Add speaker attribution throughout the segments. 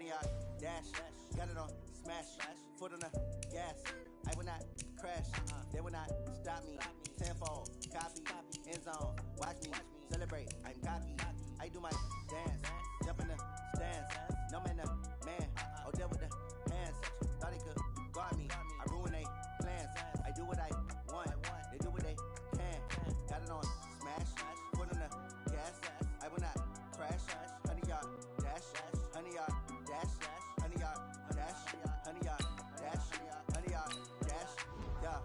Speaker 1: honey yard, dash, got it on, smash, foot on the gas. I will not crash, they will not stop me. Tenfold, copy, end zone, watch me celebrate. I'm cocky, I do my dance, jump in the stands. No man, man, oh there with the hands. Thought they could guard me, I ruin they plans. I do what I want, they do what they can. Got it on, smash, foot on the gas. I will not crash, honey yard, dash, honey yard, dash, honey yard, dash, honey yard, dash, honey yard, dash, yeah.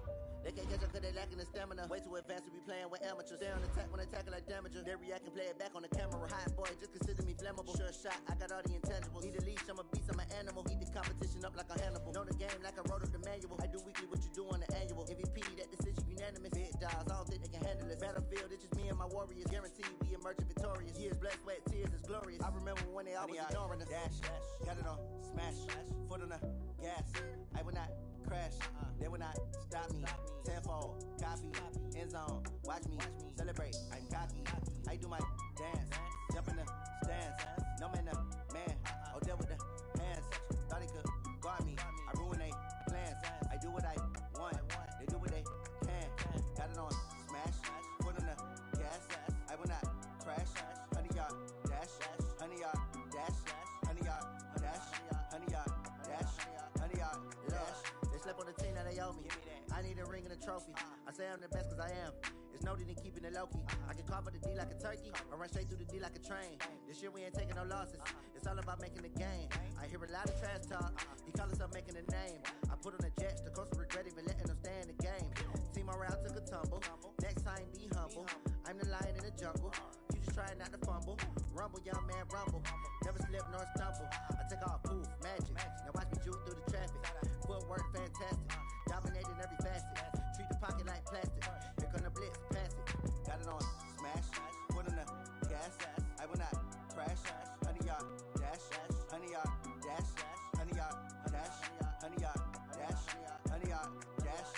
Speaker 1: They can't catch up cause they lacking the stamina. Way too advanced to be playing with amateurs. Stay on attack when they tackle like damager. They react and play it back on the camera. Hot boy, just consider me flammable. Sure shot, I got all the intangibles. Need a leash, I'm a beast, I'm an animal. Heat the competition up like a Hannibal. Know the game like I wrote up the manual. I do weekly what you do on the annual. MVP, that decision unanimous. Big dogs, I don't think they can handle it. Battlefield, it's just me and my warriors. Guaranteed we emerging victorious. Years, blood, sweat, tears, is glorious. I remember when they always ignoring us. Dash, got it on, smash, foot on the gas. I will not crash, they will not stop me. Tenfold, copy, end zone, watch me celebrate. I'm cocky, I do my dance, jump in the stands. No man, man, oh there with the hands. Thought they could guard me, I ruin they plans. I do what I want, they do what they can. Got it on, smash, foot on the gas. I will not crash, honey yard, dash, honey yard, dash, honey yard, dash, honey yard, dash, honey yard, dash. They slept on the team that they owe me. I need a ring and a trophy. I say I'm the best cause I am. It's no need in keeping it low-key. I can carve up the D like a turkey, or run straight through the D like a train. This year we ain't taking no losses. It's all about making the game. I hear a lot of trash talk. He call himself making a name. I put on the Jets, the coast regret even letting them stay in the game. Team around took a tumble. Next time be humble. I'm the lion in the jungle. You just try not to fumble. Rumble, young man, rumble. Never slip nor stumble. I take off, poof, magic. Now watch me juke through the traffic. Footwork fantastic. Dominating every facet. Treat the pocket like plastic. Here come the blitz, pass it. Got it on, smash, foot on the gas. I will not crash, honey yard, dash, honey yard, dash, honey yard, dash, honey yard, dash, honey yard, dash.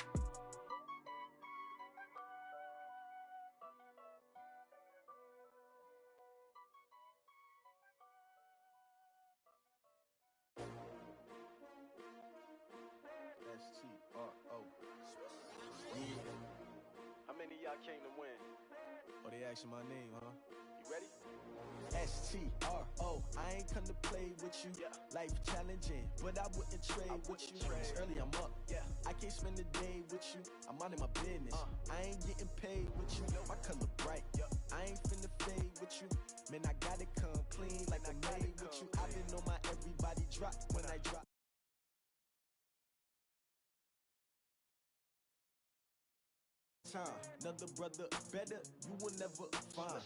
Speaker 2: STRO. Yeah.
Speaker 3: How many of y'all came to win?
Speaker 2: Oh, they asking my name, huh?
Speaker 3: You ready?
Speaker 2: STRO. I ain't come to play with you.
Speaker 3: Yeah.
Speaker 2: Life challenging, but I wouldn't trade with you. It's early, I'm up.
Speaker 3: Yeah.
Speaker 2: I can't spend the day with you. I'm out of my business. I ain't getting paid with you. My color bright. I ain't finna fade with you. Man, I gotta come clean like I'm made with you. I've been on my everybody drop when I drop. Time. Another brother better, you will never find.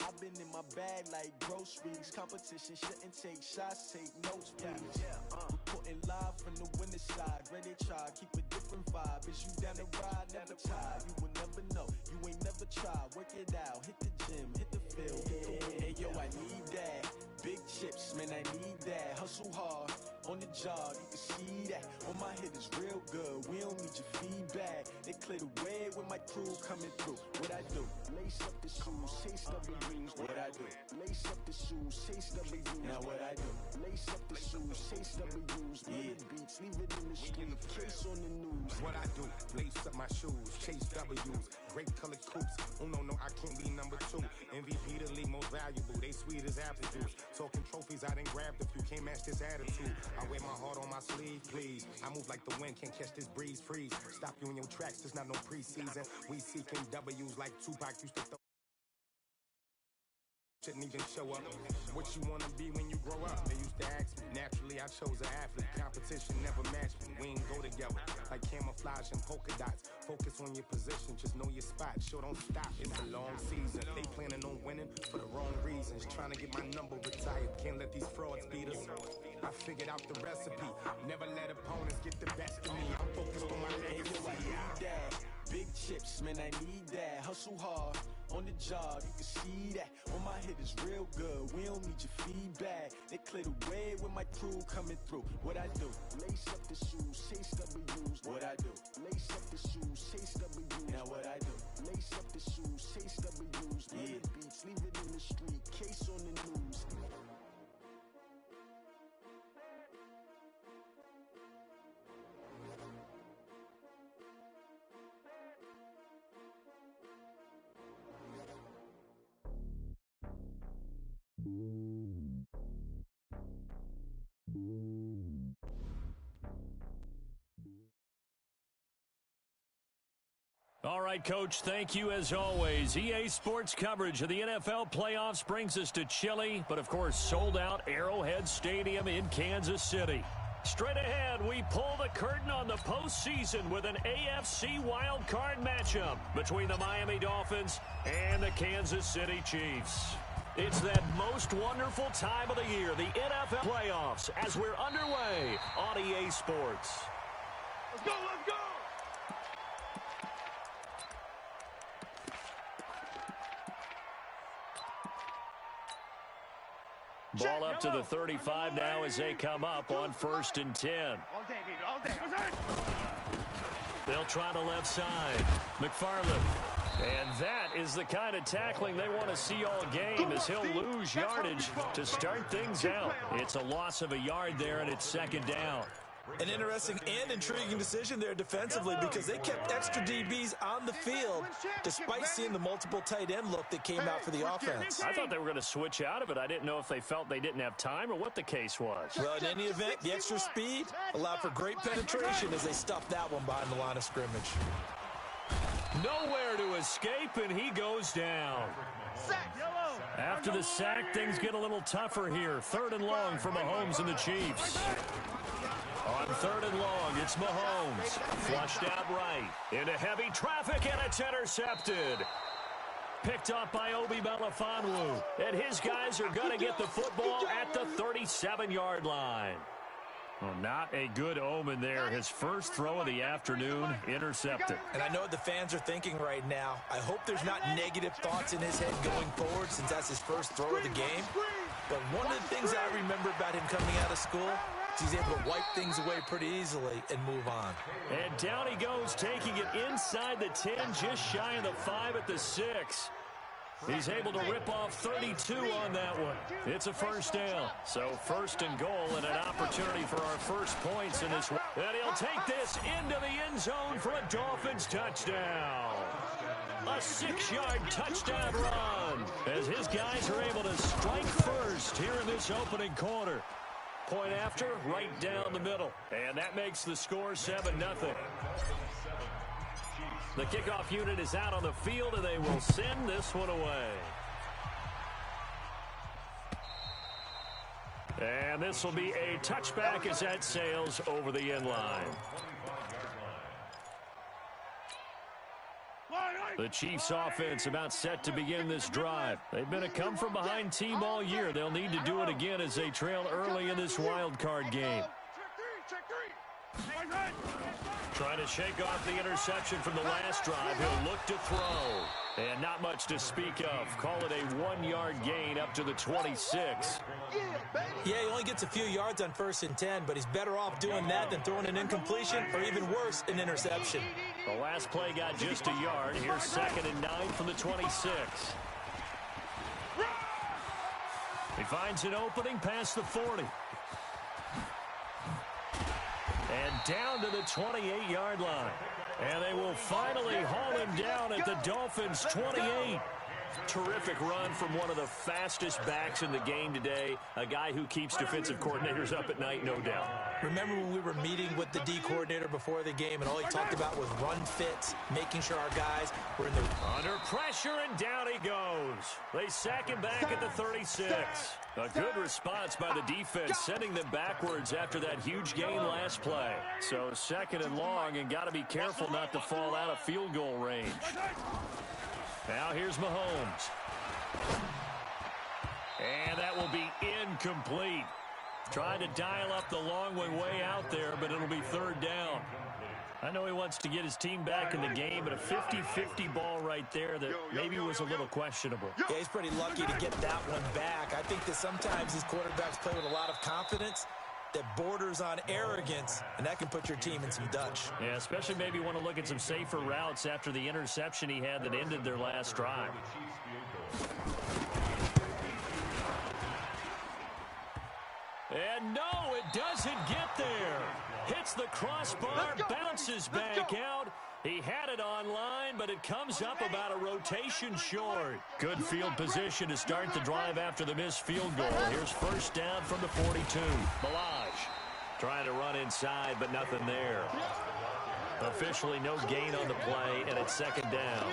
Speaker 2: I've been in my bag like groceries. Competition shouldn't take shots, take notes, please. Reporting live from the winner side. Ready to try, keep a different vibe. Is you down the ride, never tired. You will never know, you ain't never tried. Work it out, hit the gym, hit the field, hit the win. Hey yo, I need that. Big chips, man, I need that. Hustle hard, on the job, you can see that. On my hit is real good, we don't need your feedback. They clear the way with my crew coming through. What I do? Lace up the shoes, chase W's. What I do? Lace up the shoes, chase W's. Now what I do? Lace up the shoes, chase W's. Yeah. Beats, leave it in the street, case on the news.
Speaker 4: What I do? Lace up my shoes, chase W's. Great color coops. Oh no, I can't be number 2. MVP the league most valuable. They sweet as apple juice. Talking trophies, I done grabbed a few. Can't match this attitude. I wear my heart on my sleeve, please. I move like the wind, can't catch this breeze. Freeze. Stop you in your tracks. There's not no preseason. We seeking W's like Tupac used to throw. Shouldn't even show up. What you wanna be when you grow up? They used to ask me. Naturally, I chose an athlete. Competition never matched me. We ain't go together like camouflage and polka dots. Focus on your position, just know your spot. Sure, don't stop. It's a long season. They planning on winning for the wrong reasons. Trying to get my number retired. Can't let these frauds beat us. I figured out the recipe. Never let opponents get the best of me. I'm focused on my legacy.
Speaker 2: I need that. Big chips, man, I need that. Hustle hard, on the job, you can see that. On my hit is real good, we don't need your feedback. They clear the way with my crew coming through. What I do? Lace up the shoes, chase W's. What I do? Lace up the shoes, chase W's. Now what I do? Lace up the shoes, chase W's. Yeah. Beats, leave it in the street, case on the news.
Speaker 5: All right, Coach, thank you as always. EA Sports coverage of the NFL playoffs brings us to chilly, but of course sold out Arrowhead Stadium in Kansas City. Straight ahead, we pull the curtain on the postseason with an AFC wildcard matchup between the Miami Dolphins and the Kansas City Chiefs. It's that most wonderful time of the year, the NFL playoffs, as we're underway on EA Sports.
Speaker 3: Let's go, let's go!
Speaker 5: Ball up to the 35 now as they come up on 1st and 10.
Speaker 3: All day, baby, all day.
Speaker 5: They'll try the left side. McFarland. And that is the kind of tackling they want to see all game, as he'll lose yardage to start things out. It's a loss of a yard there, and it's 2nd down.
Speaker 6: An interesting and intriguing decision there defensively, because they kept extra DBs on the field despite seeing the multiple tight end look that came out for the offense.
Speaker 5: I thought they were going to switch out of it. I didn't know if they felt they didn't have time or what the case was.
Speaker 6: Well, in any event, the extra speed allowed for great penetration as they stuffed that one behind the line of scrimmage.
Speaker 5: Nowhere to escape, and he goes down. After the sack, things get a little tougher here. 3rd and long for Mahomes and the Chiefs. On 3rd and long, it's Mahomes. Flushed out right. Into heavy traffic, and it's intercepted. Picked up by Obi Melifonwu. And his guys are going to get the football at the 37-yard line. Well, not a good omen there. His first throw of the afternoon intercepted.
Speaker 6: And I know what the fans are thinking right now. I hope there's not negative thoughts in his head going forward, since that's his first throw of the game. But one of the things I remember about him coming out of school is he's able to wipe things away pretty easily and move on.
Speaker 5: And down he goes, taking it inside the 10, just shy of the 5 at the 6. He's able to rip off 32 on that one. It's a 1st down. So 1st and goal, and an opportunity for our first points in this one. And he'll take this into the end zone for a Dolphins touchdown. A 6-yard touchdown run, as his guys are able to strike first here in this opening quarter. Point after, right down the middle. And that makes the score 7-0. The kickoff unit is out on the field, and they will send this one away. And this will be a touchback as that sails over the end line. The Chiefs offense about set to begin this drive. They've been a come-from-behind team all year. They'll need to do it again as they trail early in this wild card game. Trying to shake off the interception from the last drive. He'll look to throw. And not much to speak of. Call it a 1-yard gain up to the 26.
Speaker 6: Yeah, he only gets a few yards on 1st and 10, but he's better off doing that than throwing an incompletion, or even worse, an interception.
Speaker 5: The last play got just a yard. Here's 2nd and 9 from the 26. He finds an opening past the 40. And down to the 28-yard line. And they will finally haul him down at the Dolphins' 28. Terrific run from one of the fastest backs in the game today. A guy who keeps defensive coordinators up at night, no doubt.
Speaker 6: Remember when we were meeting with the D coordinator before the game, and all he talked about was run fits, making sure our guys were in the...
Speaker 5: Under pressure, and down he goes. They sack him back at the 36. A good response by the defense, sending them backwards after that huge gain last play. So 2nd and long, and got to be careful not to fall out of field goal range. Now here's Mahomes. And that will be incomplete. Trying to dial up the long way out there, but it'll be 3rd down. I know he wants to get his team back in the game, but a 50-50 ball right there that maybe was a little questionable.
Speaker 6: Yeah, he's pretty lucky to get that one back. I think that sometimes these quarterbacks play with a lot of confidence that borders on arrogance, and that can put your team in some Dutch.
Speaker 5: Yeah, especially maybe want to look at some safer routes after the interception he had that ended their last drive. And no, it doesn't get there. Hits the crossbar, bounces back out. He had it online, but it comes up about a rotation short. Good field position to start the drive after the missed field goal. Here's 1st down from the 42. Balaj trying to run inside, but nothing there. The officially no gain on the play, and it's second down.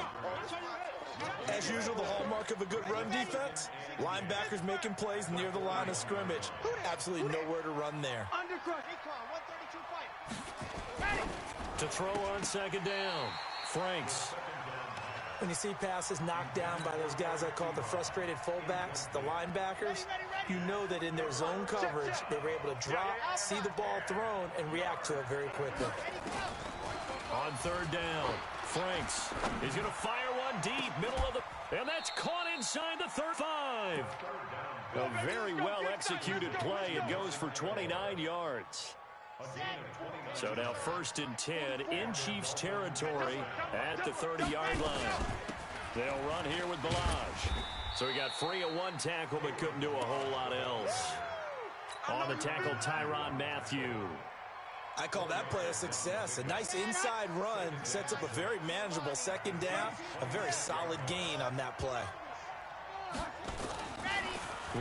Speaker 6: As usual, the hallmark of a good run defense, linebackers making plays near the line of scrimmage. Absolutely nowhere to run there.
Speaker 5: To throw on second down, Franks.
Speaker 6: When you see passes knocked down by those guys I call the frustrated fullbacks, the linebackers, you know that in their zone coverage, they were able to drop, see the ball thrown, and react to it very quickly.
Speaker 5: On third down, Franks is going to fire one deep, middle of the, and that's caught inside the 35. A very well-executed play. It goes for 29 yards. So now 1st and 10 in Chiefs territory at the 30-yard line. They'll run here with Ballage. So he got free of one tackle but couldn't do a whole lot else. On the tackle, Tyrann Mathieu.
Speaker 6: I call that play a success. A nice inside run sets up a very manageable second down. A very solid gain on that play.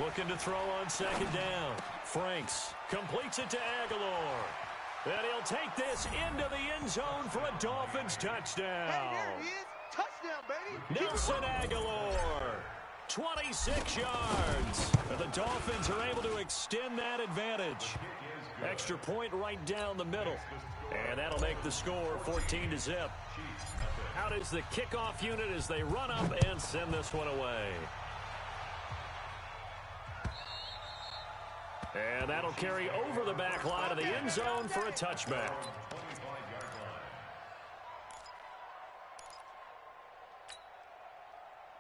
Speaker 5: Looking to throw on second down. Franks completes it to Aguilar. And he'll take this into the end zone for a Dolphins touchdown.
Speaker 3: Hey, there he is. Touchdown, baby.
Speaker 5: Nelson Aguilar, 26 yards. And the Dolphins are able to extend that advantage. Extra point right down the middle. And that'll make the score 14-0. Out is the kickoff unit as they run up and send this one away. And that'll carry over the back line of the end zone for a touchback.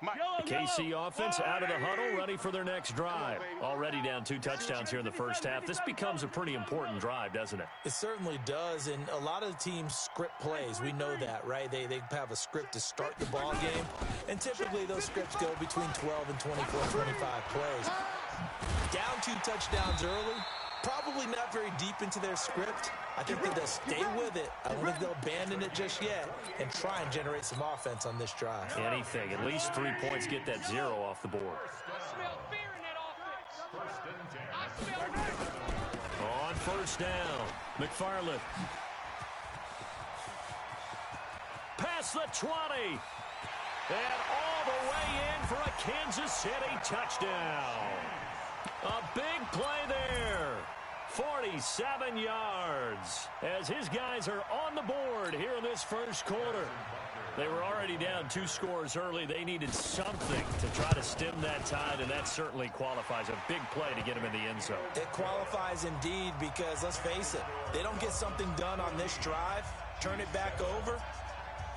Speaker 5: The KC offense out of the huddle, ready for their next drive. Already down 2 touchdowns here in the first half. This becomes a pretty important drive, doesn't it?
Speaker 6: It certainly does, and a lot of the teams script plays. We know that, right? They have a script to start the ball game, and typically those scripts go between 12 and 24, 25 plays. Down 2 touchdowns early, probably not very deep into their script. I think that they'll stay with it. I don't think they'll abandon it just yet and try and generate some offense on this drive.
Speaker 5: Anything. At least 3 points, get that 0 off the board. On first down, McFarland. Past the 20. And all the way in for a Kansas City touchdown. A big play there. 47 yards as his guys are on the board here in this first quarter. They were already down 2 scores early. They needed something to try to stem that tide, and that certainly qualifies. A big play to get him in the end zone.
Speaker 6: It qualifies indeed because, let's face it, they don't get something done on this drive, turn it back over,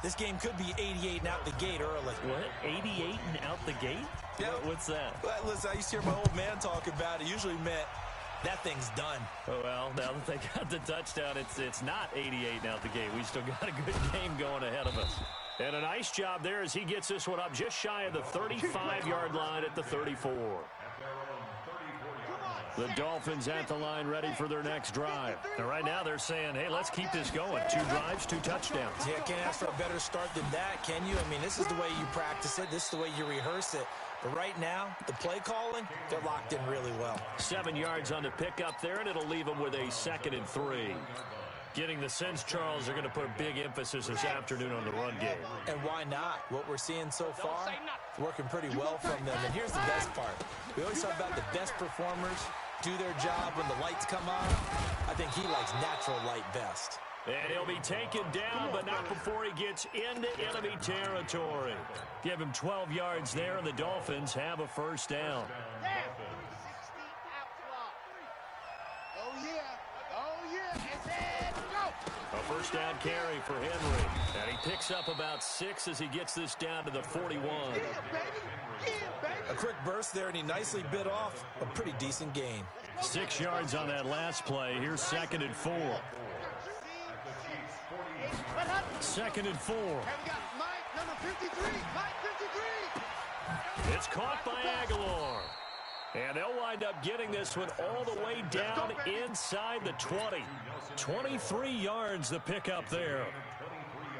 Speaker 6: this game could be 88 and out the gate early.
Speaker 5: What? 88 and out the gate?
Speaker 6: Yeah.
Speaker 5: What's that?
Speaker 6: Well, listen, I used to hear my old man talk about it. Usually meant that thing's done.
Speaker 5: Oh, well, now that they got the touchdown, it's not 88 and out the gate. We still got a good game going ahead of us. And a nice job there as he gets this one up just shy of the 35-yard line at the 34. The Dolphins at the line ready for their next drive. And right now they're saying, hey, let's keep this going. 2 drives, 2 touchdowns.
Speaker 6: Yeah, can't ask for a better start than that, can you? I mean, this is the way you practice it. This is the way you rehearse it. But right now, the play calling, they're locked in really well.
Speaker 5: 7 yards on the pickup there, and it'll leave them with a 2nd and 3. Getting the sense, Charles, are going to put a big emphasis this afternoon on the run game.
Speaker 6: And why not? What we're seeing so far, working pretty well from them. And here's the best part. We always talk about the best performers do their job when the lights come on. I think he likes natural light best.
Speaker 5: And he'll be taken down, but not before he gets into enemy territory. Give him 12 yards there, and the Dolphins have a first down. A first down carry for Henry. And he picks up about 6 as he gets this down to the 41.
Speaker 6: A quick burst there, and he nicely bit off a pretty decent gain.
Speaker 5: 6 yards on that last play. Here's 2nd and 4. 2nd and 4. It's caught by Aguilar. And they'll wind up getting this one all the way down inside the 20. 23 yards the pickup there.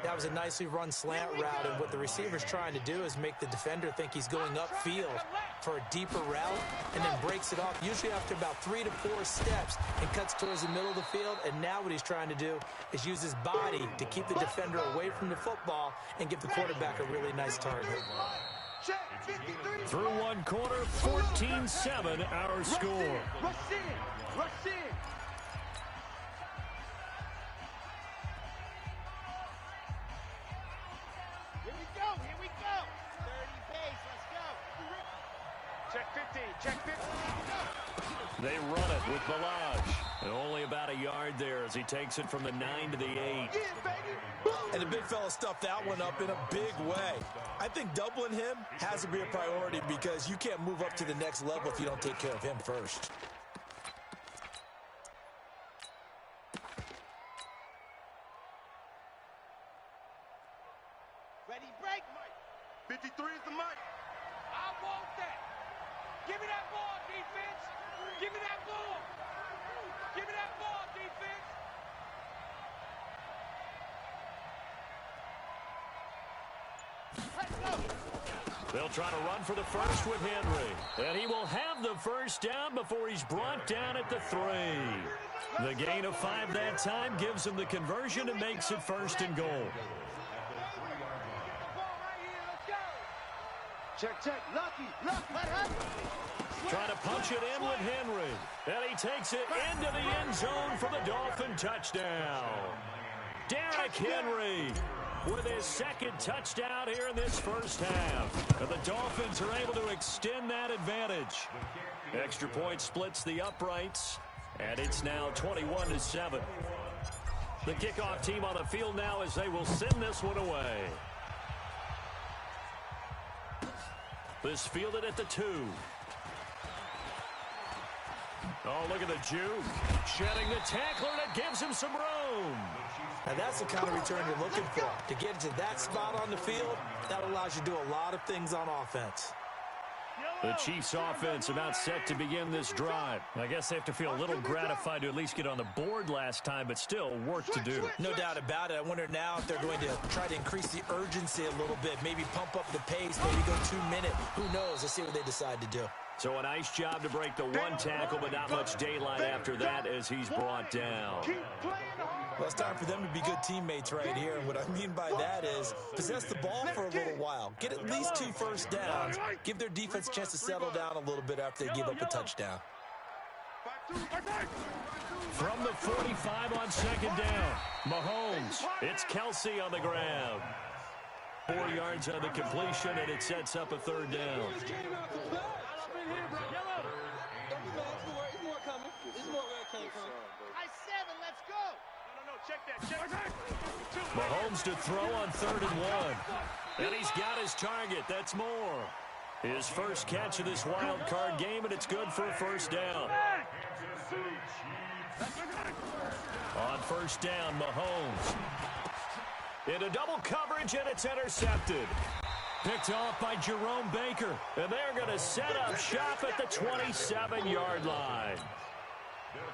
Speaker 6: That was a nicely run slant route, and what the receiver's trying to do is make the defender think he's going upfield for a deeper route, and then breaks it off, usually after about 3 to 4 steps, and cuts towards the middle of the field. And now what he's trying to do is use his body to keep the defender away from the football and give the quarterback a really nice target.
Speaker 5: Through one quarter, 14-7 our score.
Speaker 3: Rush in. Rush in. Here we go. Here we go. 30 pace. Let's go. Check 15. Check 15.
Speaker 5: They run it with Balaj. And only about a yard there as he takes it from the 9 to the 8.
Speaker 3: Yeah, baby.
Speaker 6: And the big fella stuffed that one up in a big way. I think doubling him has to be a priority because you can't move up to the next level if you don't take care of him first.
Speaker 3: Ready, break, Mike. 53 is the mic. I want that. Give me that ball, defense. Give me that ball. Give me that ball, defense. Let's go.
Speaker 5: They'll try to run for the first with Henry. And he will have the first down before he's brought down at the 3. The gain of 5 that time gives him the conversion and makes it 1st and goal.
Speaker 3: Check, check. Lucky.
Speaker 5: Trying to punch it in with Henry. And he takes it into the end zone for the Dolphin touchdown. Derrick Henry with his 2nd touchdown here in this first half. And the Dolphins are able to extend that advantage. Extra point splits the uprights, and it's now 21-7. The kickoff team on the field now as they will send this one away. This fielded at the 2. Oh, look at the juke. Shedding the tackler, and it gives him some room.
Speaker 6: Now that's the kind of return you're looking for. To get to that spot on the field, that allows you to do a lot of things on offense.
Speaker 5: The Chiefs offense about set to begin this drive. I guess they have to feel a little gratified to at least get on the board last time, but still work to do.
Speaker 6: No doubt about it. I wonder now if they're going to try to increase the urgency a little bit, maybe pump up the pace, maybe go 2-minute. Who knows? Let's see what they decide to do.
Speaker 5: So a nice job to break the 1 tackle, but not much daylight after that as he's brought down.
Speaker 6: Well, it's time for them to be good teammates right here. And what I mean by that is possess the ball for a little while. Get at least 2 first downs. Give their defense a chance to settle down a little bit after they give up a touchdown.
Speaker 5: From the 45 on 2nd down, Mahomes. It's Kelsey on the ground. 4 yards on the completion, and it sets up a 3rd down. Mahomes to throw on 3rd and 1. And he's got his target. That's Moore. His first catch of this wild card game, and it's good for a 1st down. On 1st down, Mahomes. Into double coverage, and it's intercepted. Picked off by Jerome Baker. And they're going to set up shop at the 27-yard line.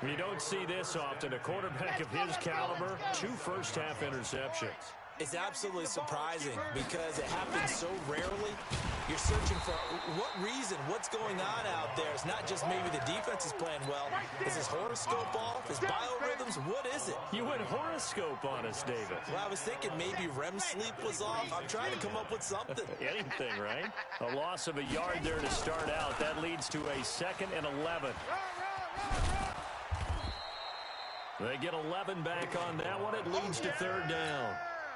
Speaker 5: You don't see this often. A quarterback of his caliber, 2 first-half interceptions.
Speaker 6: It's absolutely surprising because it happens so rarely. You're searching for what reason, what's going on out there. It's not just maybe the defense is playing well. Is his horoscope off? His biorhythms? What is it?
Speaker 5: You went horoscope on us, David.
Speaker 6: Well, I was thinking maybe REM sleep was off. I'm trying to come up with something.
Speaker 5: Anything, right? A loss of a yard there to start out. That leads to a 2nd and 11. They get 11 back on that one. It leads to 3rd down.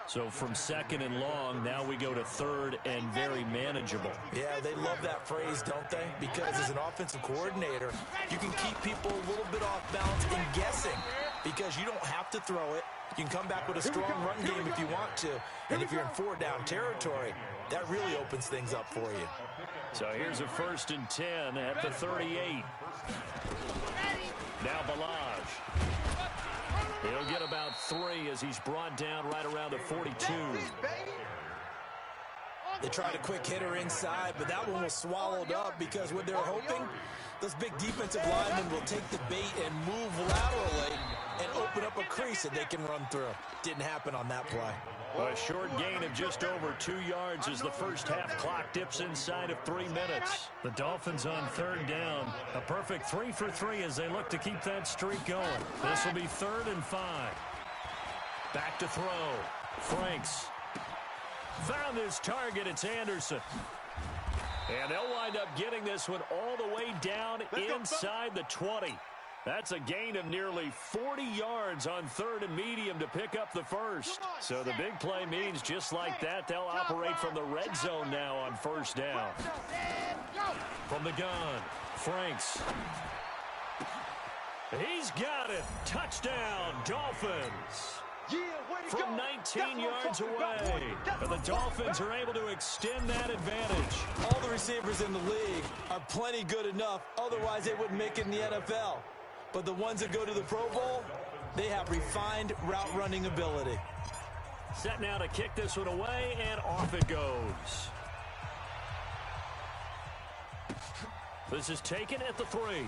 Speaker 5: So from 2nd and long, now we go to 3rd and very manageable.
Speaker 6: Yeah, they love that phrase, don't they? Because as an offensive coordinator, you can keep people a little bit off balance and guessing because you don't have to throw it. You can come back with a strong run game if you want to. And if you're in 4-down territory, that really opens things up for you.
Speaker 5: So here's a 1st and 10 at the 38. Now Balaj. He'll get about 3 as he's brought down right around the 42.
Speaker 6: They tried a quick hitter inside, but that one was swallowed up because what they're hoping, those big defensive linemen will take the bait and move laterally and open up a crease that they can run through. Didn't happen on that play.
Speaker 5: A short gain of just over 2 yards as the first half clock dips inside of 3 minutes. The Dolphins on third down. A perfect 3 for 3 as they look to keep that streak going. This will be 3rd and 5. Back to throw. Franks. Found his target. It's Anderson. And they'll wind up getting this one all the way down inside the 20. That's a gain of nearly 40 yards on 3rd and medium to pick up the first. So the big play means just like that, they'll operate from the red zone now on 1st down. From the gun, Franks. He's got it. Touchdown, Dolphins. From 19 yards away. And the Dolphins are able to extend that advantage.
Speaker 6: All the receivers in the league are plenty good enough. Otherwise, they wouldn't make it in the NFL. But the ones that go to the Pro Bowl, they have refined route running ability.
Speaker 5: Set now to kick this one away, and off it goes. This is taken at the 3.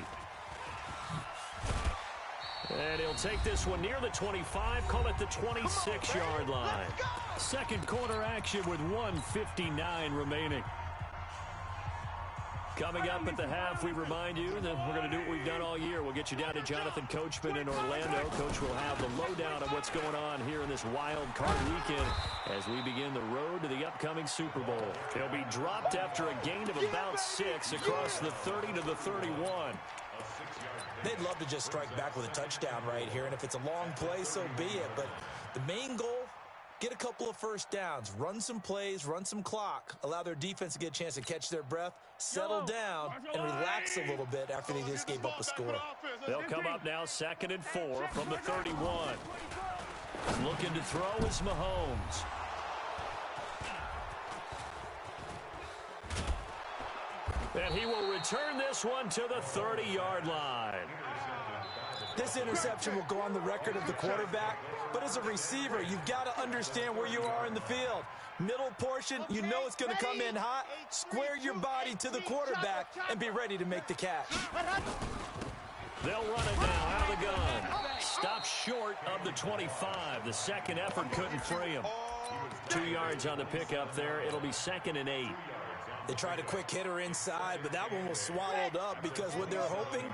Speaker 5: And he'll take this one near the 25, call it the 26-yard line. Second quarter action with 1:59 remaining. Coming up at the half, we remind you that we're going to do what we've done all year. We'll get you down to Jonathan Coachman in Orlando. Coach will have the lowdown of what's going on here in this wild card weekend as we begin the road to the upcoming Super Bowl. They'll be dropped after a gain of about 6 across the 30 to the 31.
Speaker 6: They'd love to just strike back with a touchdown right here, and if it's a long play, so be it. But the main goal, get a couple of first downs, run some plays, run some clock, allow their defense to get a chance to catch their breath, settle down, and relax a little bit after they just gave up a score.
Speaker 5: They'll come up now 2nd and 4 from the 31. Looking to throw is Mahomes. And he will return this one to the 30-yard line.
Speaker 6: This interception will go on the record of the quarterback, but as a receiver, you've got to understand where you are in the field. Middle portion, you know it's going to come in hot. Square your body to the quarterback and be ready to make the catch.
Speaker 5: They'll run it now out of the gun. Stopped short of the 25. The second effort couldn't free him. 2 yards on the pickup there. It'll be 2nd and 8.
Speaker 6: They tried a quick hitter inside, but that one was swallowed up because what they're hoping,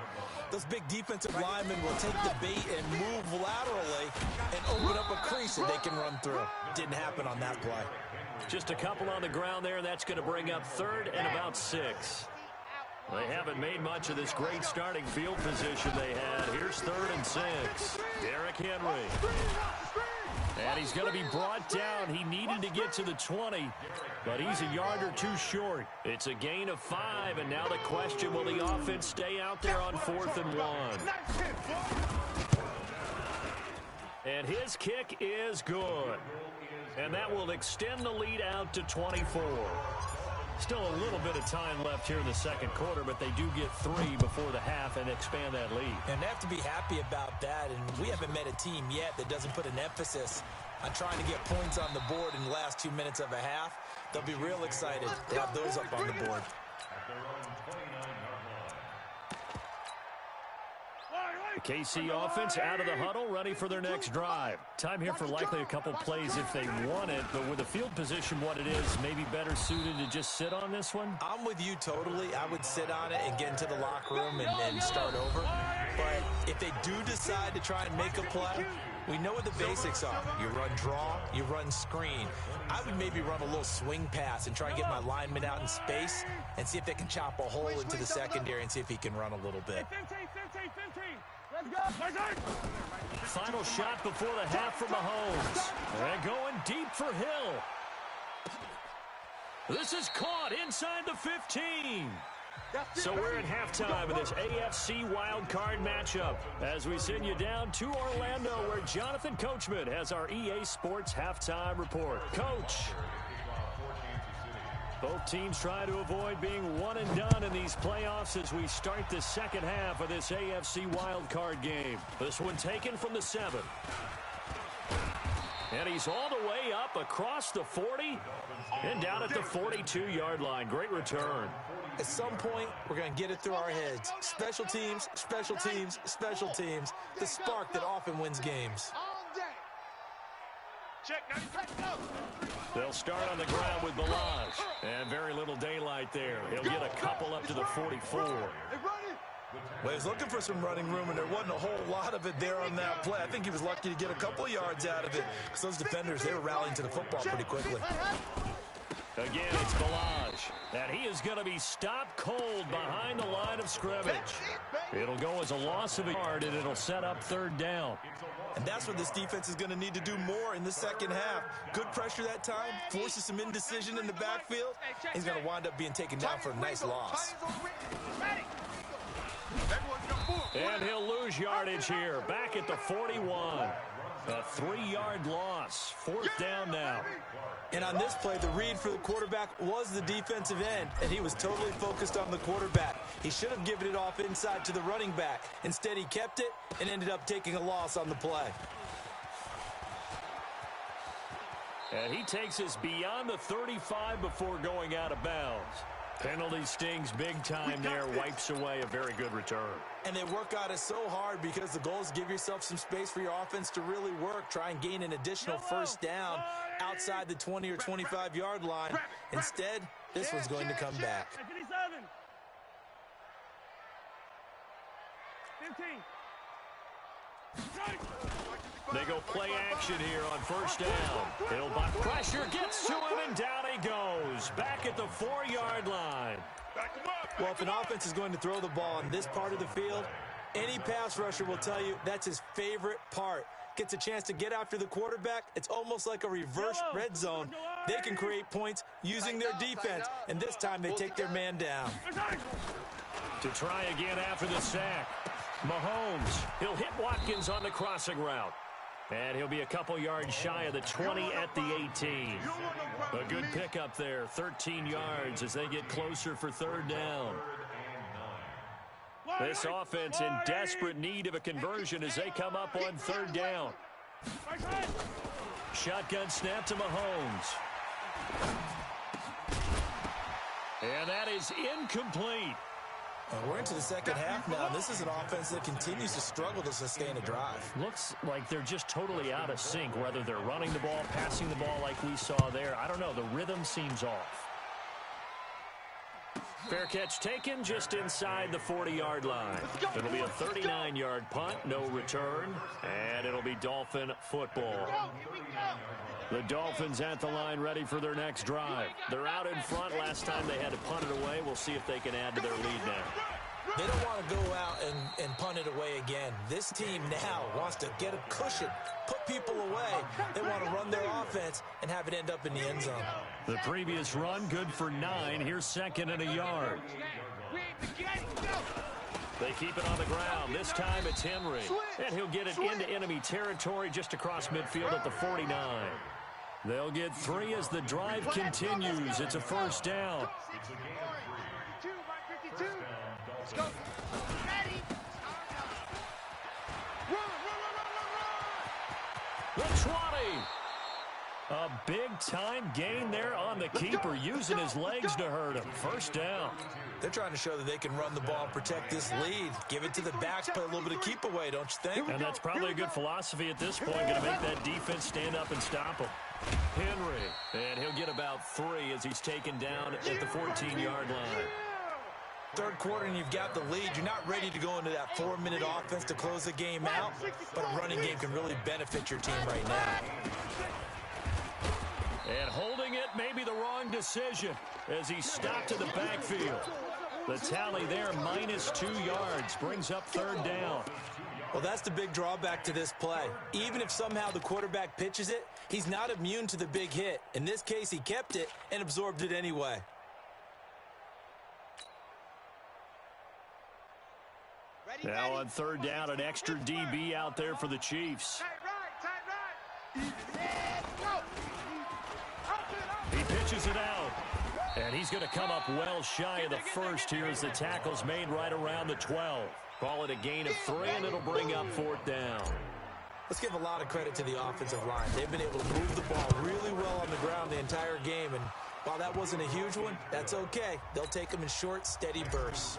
Speaker 6: those big defensive linemen will take the bait and move laterally and open up a crease that they can run through. Didn't happen on that play.
Speaker 5: Just a couple on the ground there, and that's going to bring up 3rd and about 6. They haven't made much of this great starting field position they had. Here's 3rd and 6. Derrick Henry. And he's going to be brought down. He needed to get to the 20, but he's a yard or 2 short. It's a gain of 5, and now the question, will the offense stay out there on 4th and 1? And his kick is good. And that will extend the lead out to 24. Still a little bit of time left here in the second quarter, but they do get 3 before the half and expand that lead.
Speaker 6: And they have to be happy about that, and we haven't met a team yet that doesn't put an emphasis on trying to get points on the board in the last 2 minutes of a half. They'll be real excited to have those up on the board.
Speaker 5: The KC offense out of the huddle, ready for their next drive. Time here for likely a couple plays if they want it, but with the field position what it is, maybe better suited to just sit on this one?
Speaker 6: I'm with you totally. I would sit on it and get into the locker room and start over. But if they do decide to try and make a play, we know what the basics are. You run draw, you run screen. I would maybe run a little swing pass and try and get my lineman out in space and see if they can chop a hole into the secondary and see if he can run a little bit.
Speaker 5: Final shot before the half from Mahomes. And going deep for Hill. This is caught inside the 15. So we're at halftime of this AFC wildcard matchup as we send you down to Orlando where Jonathan Coachman has our EA Sports halftime report. Coach. Both teams try to avoid being one and done in these playoffs as we start the second half of this AFC wildcard game. This one taken from the 7. And he's all the way up across the 40 and down at the 42-yard line. Great return.
Speaker 6: At some point, we're going to get it through our heads. Special teams, special teams, special teams. The spark that often wins games.
Speaker 5: They'll start on the ground with Ballage. And very little daylight there. He'll get a couple up to the 44.
Speaker 6: Well, he was looking for some running room, and there wasn't a whole lot of it there on that play. I think he was lucky to get a couple of yards out of it because those defenders, they were rallying to the football pretty quickly.
Speaker 5: Again, it's Ballage. And he is going to be stopped cold behind the line of scrimmage. It'll go as a loss of a yard, and it'll set up third down.
Speaker 6: And that's what this defense is going to need to do more in the second half. Good pressure that time, forces some indecision in the backfield. He's going to wind up being taken down for a nice loss.
Speaker 5: And he'll lose yardage here, back at the 41. A 3-yard loss, fourth down now.
Speaker 6: And on this play, the read for the quarterback was the defensive end, and he was totally focused on the quarterback. He should have given it off inside to the running back. Instead, he kept it and ended up taking a loss on the play.
Speaker 5: And he takes us beyond the 35 before going out of bounds. Penalty stings big time there, wipes away a very good return.
Speaker 6: And they work out it so hard because the goal is give yourself some space for your offense to really work, try and gain an additional first down outside the 20 or 25-yard line. Instead, this one's going to come back.
Speaker 3: 15.
Speaker 5: They go play action here on first down. Hillbot pressure gets to him, and down he goes. Back at the 4-yard line.
Speaker 6: Well, if an offense is going to throw the ball on this part of the field, any pass rusher will tell you that's his favorite part. Gets a chance to get after the quarterback. It's almost like a reverse red zone. They can create points using their defense, and this time they take their man down.
Speaker 5: To try again after the sack. Mahomes, he'll hit Watkins on the crossing route. And he'll be a couple yards shy of the 20 at the 18. A good pickup there, 13 yards as they get closer for third down. This offense in desperate need of a conversion as they come up on third down. Shotgun snap to Mahomes. And that is incomplete.
Speaker 6: And we're into the second half now. This is an offense that continues to struggle to sustain a drive.
Speaker 5: Looks like they're just totally out of sync, whether they're running the ball, passing the ball like we saw there. I don't know. The rhythm seems off. Fair catch taken just inside the 40-yard line. It'll be a 39-yard punt, no return, and it'll be Dolphin football. The Dolphins at the line ready for their next drive. They're out in front. Last time they had to punt it away. We'll see if they can add to their lead now.
Speaker 6: They don't want to go out and punt it away again. This team now wants to get a cushion, put people away. They want to run their offense and have it end up in the end zone.
Speaker 5: The previous run, good for 9. Here's second and a yard. They keep it on the ground. This time it's Henry. And he'll get it into enemy territory just across midfield at the 49. They'll get 3 as the drive continues. It's a first down.
Speaker 3: Let's go. Ready.
Speaker 5: The 20. A big-time gain there on the keeper, using his legs to hurt him. First down.
Speaker 6: They're trying to show that they can run the ball and protect this lead. Give it to the backs, play a little bit of keep away, don't you think?
Speaker 5: And that's probably a good philosophy at this point, going to make that defense stand up and stop him. Henry, and he'll get about 3 as he's taken down at the 14-yard line.
Speaker 6: Third quarter and you've got the lead. You're not ready to go into that 4-minute offense to close the game out, but a running game can really benefit your team right now.
Speaker 5: And holding it may be the wrong decision as he stopped in the backfield. The tally there, -2 yards, brings up third down.
Speaker 6: Well, that's the big drawback to this play. Even if somehow the quarterback pitches it, he's not immune to the big hit. In this case, he kept it and absorbed it anyway.
Speaker 5: Now on third down, an extra DB out there for the Chiefs. He pitches it out. And he's going to come up well shy of the first here as the tackle's made right around the 12. Call it a gain of 3, and it'll bring up fourth down.
Speaker 6: Let's give a lot of credit to the offensive line. They've been able to move the ball really well on the ground the entire game, and while that wasn't a huge one, that's okay. They'll take them in short, steady bursts.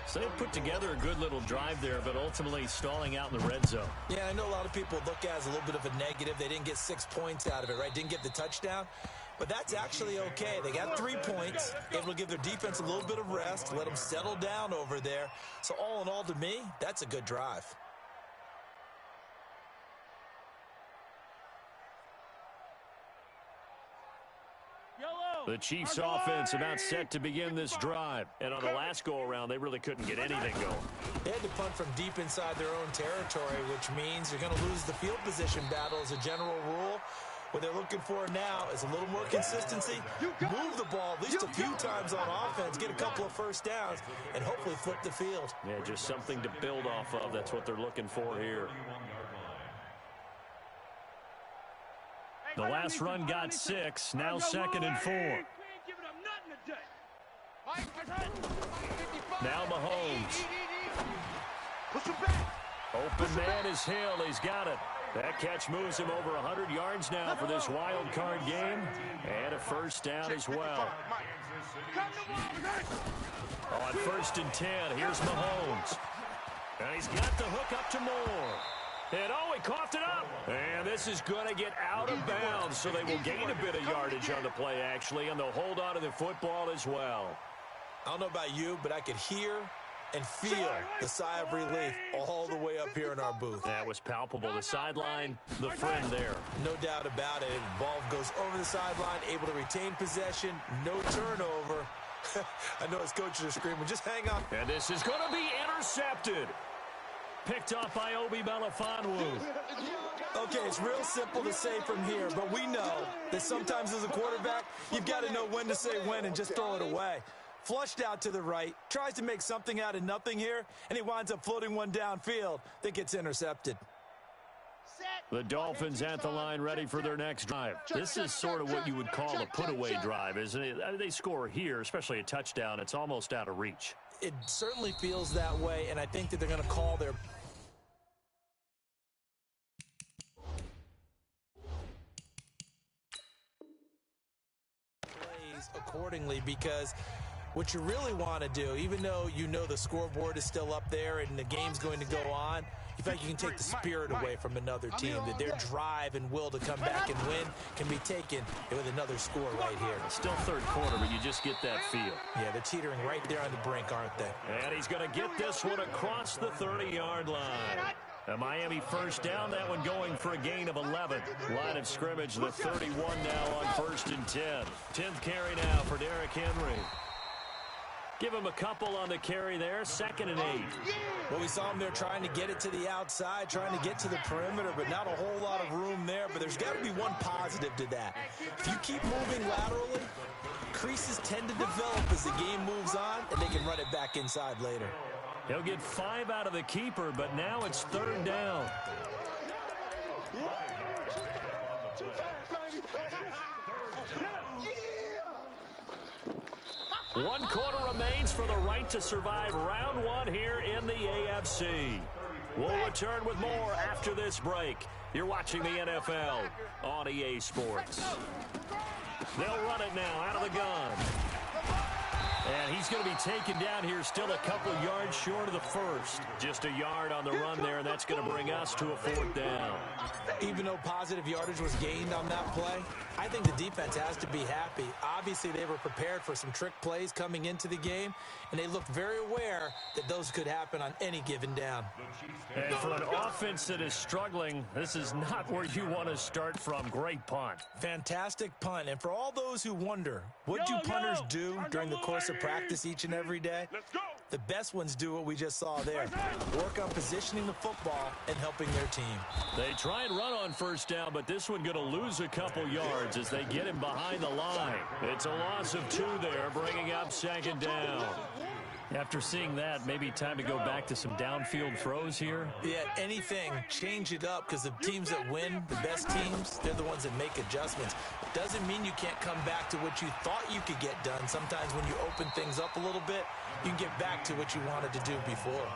Speaker 5: So they put together a good little drive there, but ultimately stalling out in the red zone.
Speaker 6: Yeah, I know a lot of people look at it as a little bit of a negative. They didn't get 6 points out of it, right? Didn't get the touchdown. But that's actually okay. They got 3 points, able to give their defense a little bit of rest, let them settle down over there. So all in all, to me, that's a good drive.
Speaker 5: The Chiefs offense about set to begin this drive. And on the last go-around, they really couldn't get anything going.
Speaker 6: They had to punt from deep inside their own territory, which means you're going to lose the field position battle as a general rule. What they're looking for now is a little more consistency, move the ball at least a few times on offense, get a couple of first downs, and hopefully flip the field.
Speaker 5: Yeah, just something to build off of. That's what they're looking for here. The last run got 6, now 2nd and 4. Now Mahomes. Open man is Hill. He's got it. That catch moves him over 100 yards now for this wild card game. And a first down as well. On 1st and 10, here's Mahomes. And he's got the hook up to Moore. And he coughed it up. And this is going to get out of bounds, so they will gain a bit of yardage on the play, actually, and they'll hold on to the football as well.
Speaker 6: I don't know about you, but I could hear and feel the sigh of relief all the way up here in our booth.
Speaker 5: That was palpable. The sideline, the friend there.
Speaker 6: No doubt about it. Ball goes over the sideline, able to retain possession, no turnover. I know his coaches are screaming, just hang on.
Speaker 5: And this is going to be intercepted. Picked off by Obi Melifonwu.
Speaker 6: Okay, it's real simple to say from here, but we know that sometimes as a quarterback, you've got to know when to say when and just throw it away. Flushed out to the right, tries to make something out of nothing here, and he winds up floating one downfield that gets intercepted.
Speaker 5: The Dolphins at the line ready for their next drive. This is sort of what you would call a put-away drive, isn't it? They score here, especially a touchdown. It's almost out of reach.
Speaker 6: It certainly feels that way, and I think that they're going to call their plays accordingly, because what you really want to do, even though you know the scoreboard is still up there and the game's going to go on, you feel like you can take the spirit away from another team, that their drive and will to come back and win can be taken with another score right here.
Speaker 5: Still third quarter, but you just get that feel.
Speaker 6: Yeah, they're teetering right there on the brink, aren't they?
Speaker 5: And he's going to get this one across the 30-yard line. A Miami first down, that one going for a gain of 11. Line of scrimmage, the 31 now on 1st and 10. 10th carry now for Derrick Henry. Give him a couple on the carry there, 2nd and 8.
Speaker 6: Well, we saw him there trying to get it to the outside, trying to get to the perimeter, but not a whole lot of room there. But there's got to be one positive to that. If you keep moving laterally, creases tend to develop as the game moves on, and they can run it back inside later.
Speaker 5: He'll get 5 out of the keeper, but now it's 3rd down. One quarter remains for the right to survive round 1 here in the AFC. We'll return with more after this break. You're watching the NFL on EA Sports. They'll run it now out of the gun. And he's going to be taken down here, still a couple yards short of the first. Just a yard on the run there, and that's going to bring us to a 4th down.
Speaker 6: Even though positive yardage was gained on that play, I think the defense has to be happy. Obviously, they were prepared for some trick plays coming into the game, and they looked very aware that those could happen on any given down.
Speaker 5: And for an offense that is struggling, this is not where you want to start from. Great punt.
Speaker 6: Fantastic punt. And for all those who wonder, what do punters do during the course of practice each and every day? The best ones do what we just saw there. Work on positioning the football and helping their team.
Speaker 5: They try and run on 1st down, but this one going to lose a couple yards as they get him behind the line. It's a loss of 2 there, bringing up 2nd down. After seeing that, maybe time to go back to some downfield throws here.
Speaker 6: Yeah, anything. Change it up, because the teams that win, the best teams, they're the ones that make adjustments. Doesn't mean you can't come back to what you thought you could get done. Sometimes when you open things up a little bit, you can get back to what you wanted to do before.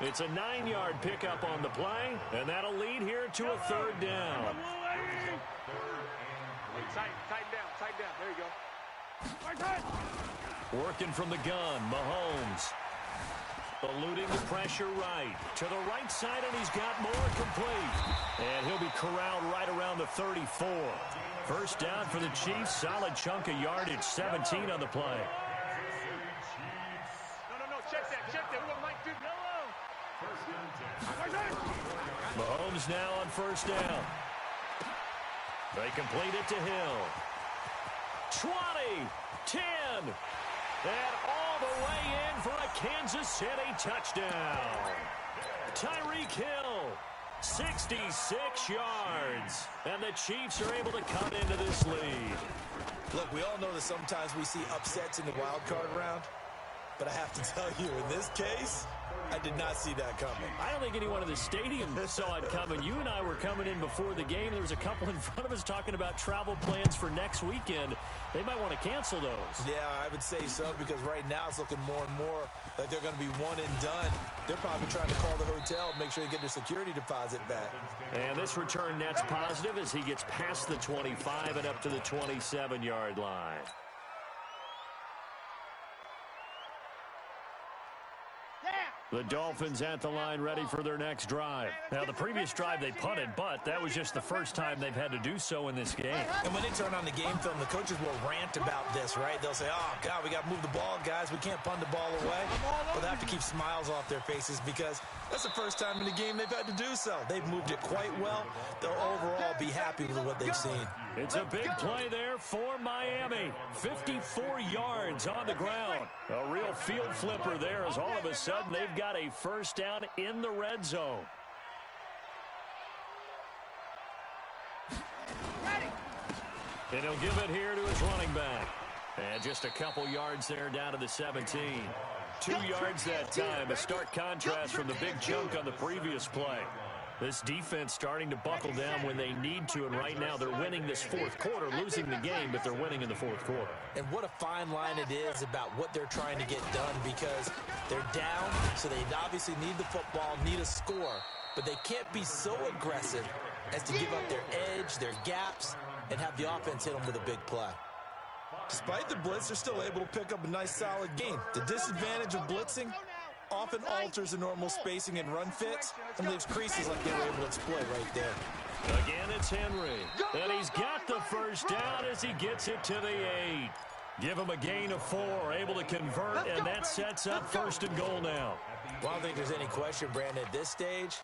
Speaker 5: It's a 9-yard pickup on the play, and that'll lead here to a third down.
Speaker 3: Tighten down. There you go.
Speaker 5: Working from the gun, Mahomes. Eluding the pressure right. To the right side, and he's got more complete. And he'll be corralled right around the 34. First down for the Chiefs. Solid chunk of yardage, 17 on the play.
Speaker 3: No. Check that. What Mike did.
Speaker 5: Mahomes now on first down. They complete it to Hill. 20, 10, and all the way in for a Kansas City touchdown. Tyreek Hill, 66 yards, and the Chiefs are able to cut into this lead.
Speaker 6: Look, we all know that sometimes we see upsets in the wild card round, but I have to tell you, in this case, I did not see that coming.
Speaker 5: I don't think anyone in the stadium saw it coming. You and I were coming in before the game. There was a couple in front of us talking about travel plans for next weekend. They might want to cancel those.
Speaker 6: Yeah, I would say so, because right now it's looking more and more like they're going to be one and done. They're probably trying to call the hotel, make sure they get their security deposit back.
Speaker 5: And this return net's positive as he gets past the 25 and up to the 27-yard line. The Dolphins at the line ready for their next drive. Now, the previous drive they punted, but that was just the first time they've had to do so in this game.
Speaker 6: And when they turn on the game film, the coaches will rant about this, right? They'll say, oh, God, we got to move the ball, guys. We can't punt the ball away. But they have to keep smiles off their faces because that's the first time in the game they've had to do so. They've moved it quite well. They'll overall be happy with what they've seen.
Speaker 5: It's a big play there for Miami. 54 yards on the ground. A real field flipper there as all of a sudden they've got a first down in the red zone. And he'll give it here to his running back. And just a couple yards there down to the 17. 2 yards that time. A stark contrast from the big chunk on the previous play. This defense starting to buckle down when they need to, and right now they're winning this fourth quarter, losing the game, but they're winning in the fourth quarter.
Speaker 6: And what a fine line it is about what they're trying to get done, because they're down, so they obviously need the football, need a score, but they can't be so aggressive as to give up their edge, their gaps, and have the offense hit them with a big play. Despite the blitz, they're still able to pick up a nice, solid gain. The disadvantage of blitzing often alters the normal spacing and run fits and leaves creases like they were able to exploit right there.
Speaker 5: Again, it's Henry. And he's got the first down as he gets it to the 8. Give him a gain of 4, able to convert, and that sets up first and goal now.
Speaker 6: Well, I don't think there's any question, Brandon, at this stage.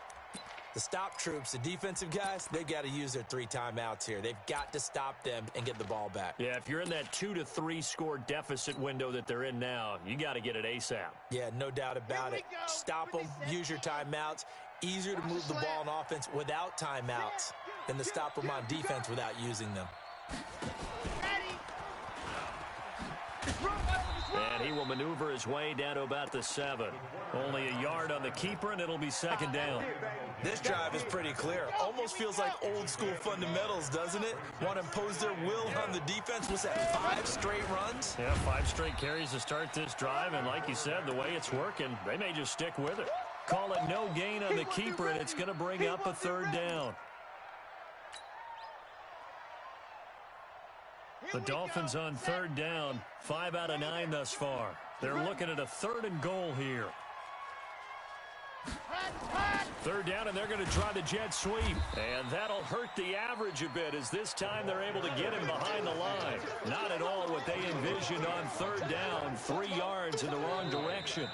Speaker 6: The stop troops, the defensive guys, they got to use their 3 timeouts here. They've got to stop them and get the ball back.
Speaker 5: Yeah, if you're in that 2 to 3 score deficit window that they're in now, you got to get it ASAP.
Speaker 6: Yeah, no doubt about it. Stop them, use your timeouts. Easier to move the ball on offense without timeouts than to stop them on defense without using them.
Speaker 5: And he will maneuver his way down to about the 7. Only a yard on the keeper, and it'll be second down.
Speaker 6: This drive is pretty clear. Almost feels like old school fundamentals, doesn't it? Want to impose their will on the defense. Was that 5 straight runs?
Speaker 5: Yeah, 5 straight carries to start this drive, and like you said, the way it's working, they may just stick with it. Call it no gain on the keeper, and it's going to bring up a third down. The Dolphins on third down, 5 out of 9 thus far. They're looking at a 3rd and goal here. Third down, and they're going to try the jet sweep. And that'll hurt the average a bit, as this time they're able to get him behind the line. Not at all what they envisioned on third down, 3 yards in the wrong direction.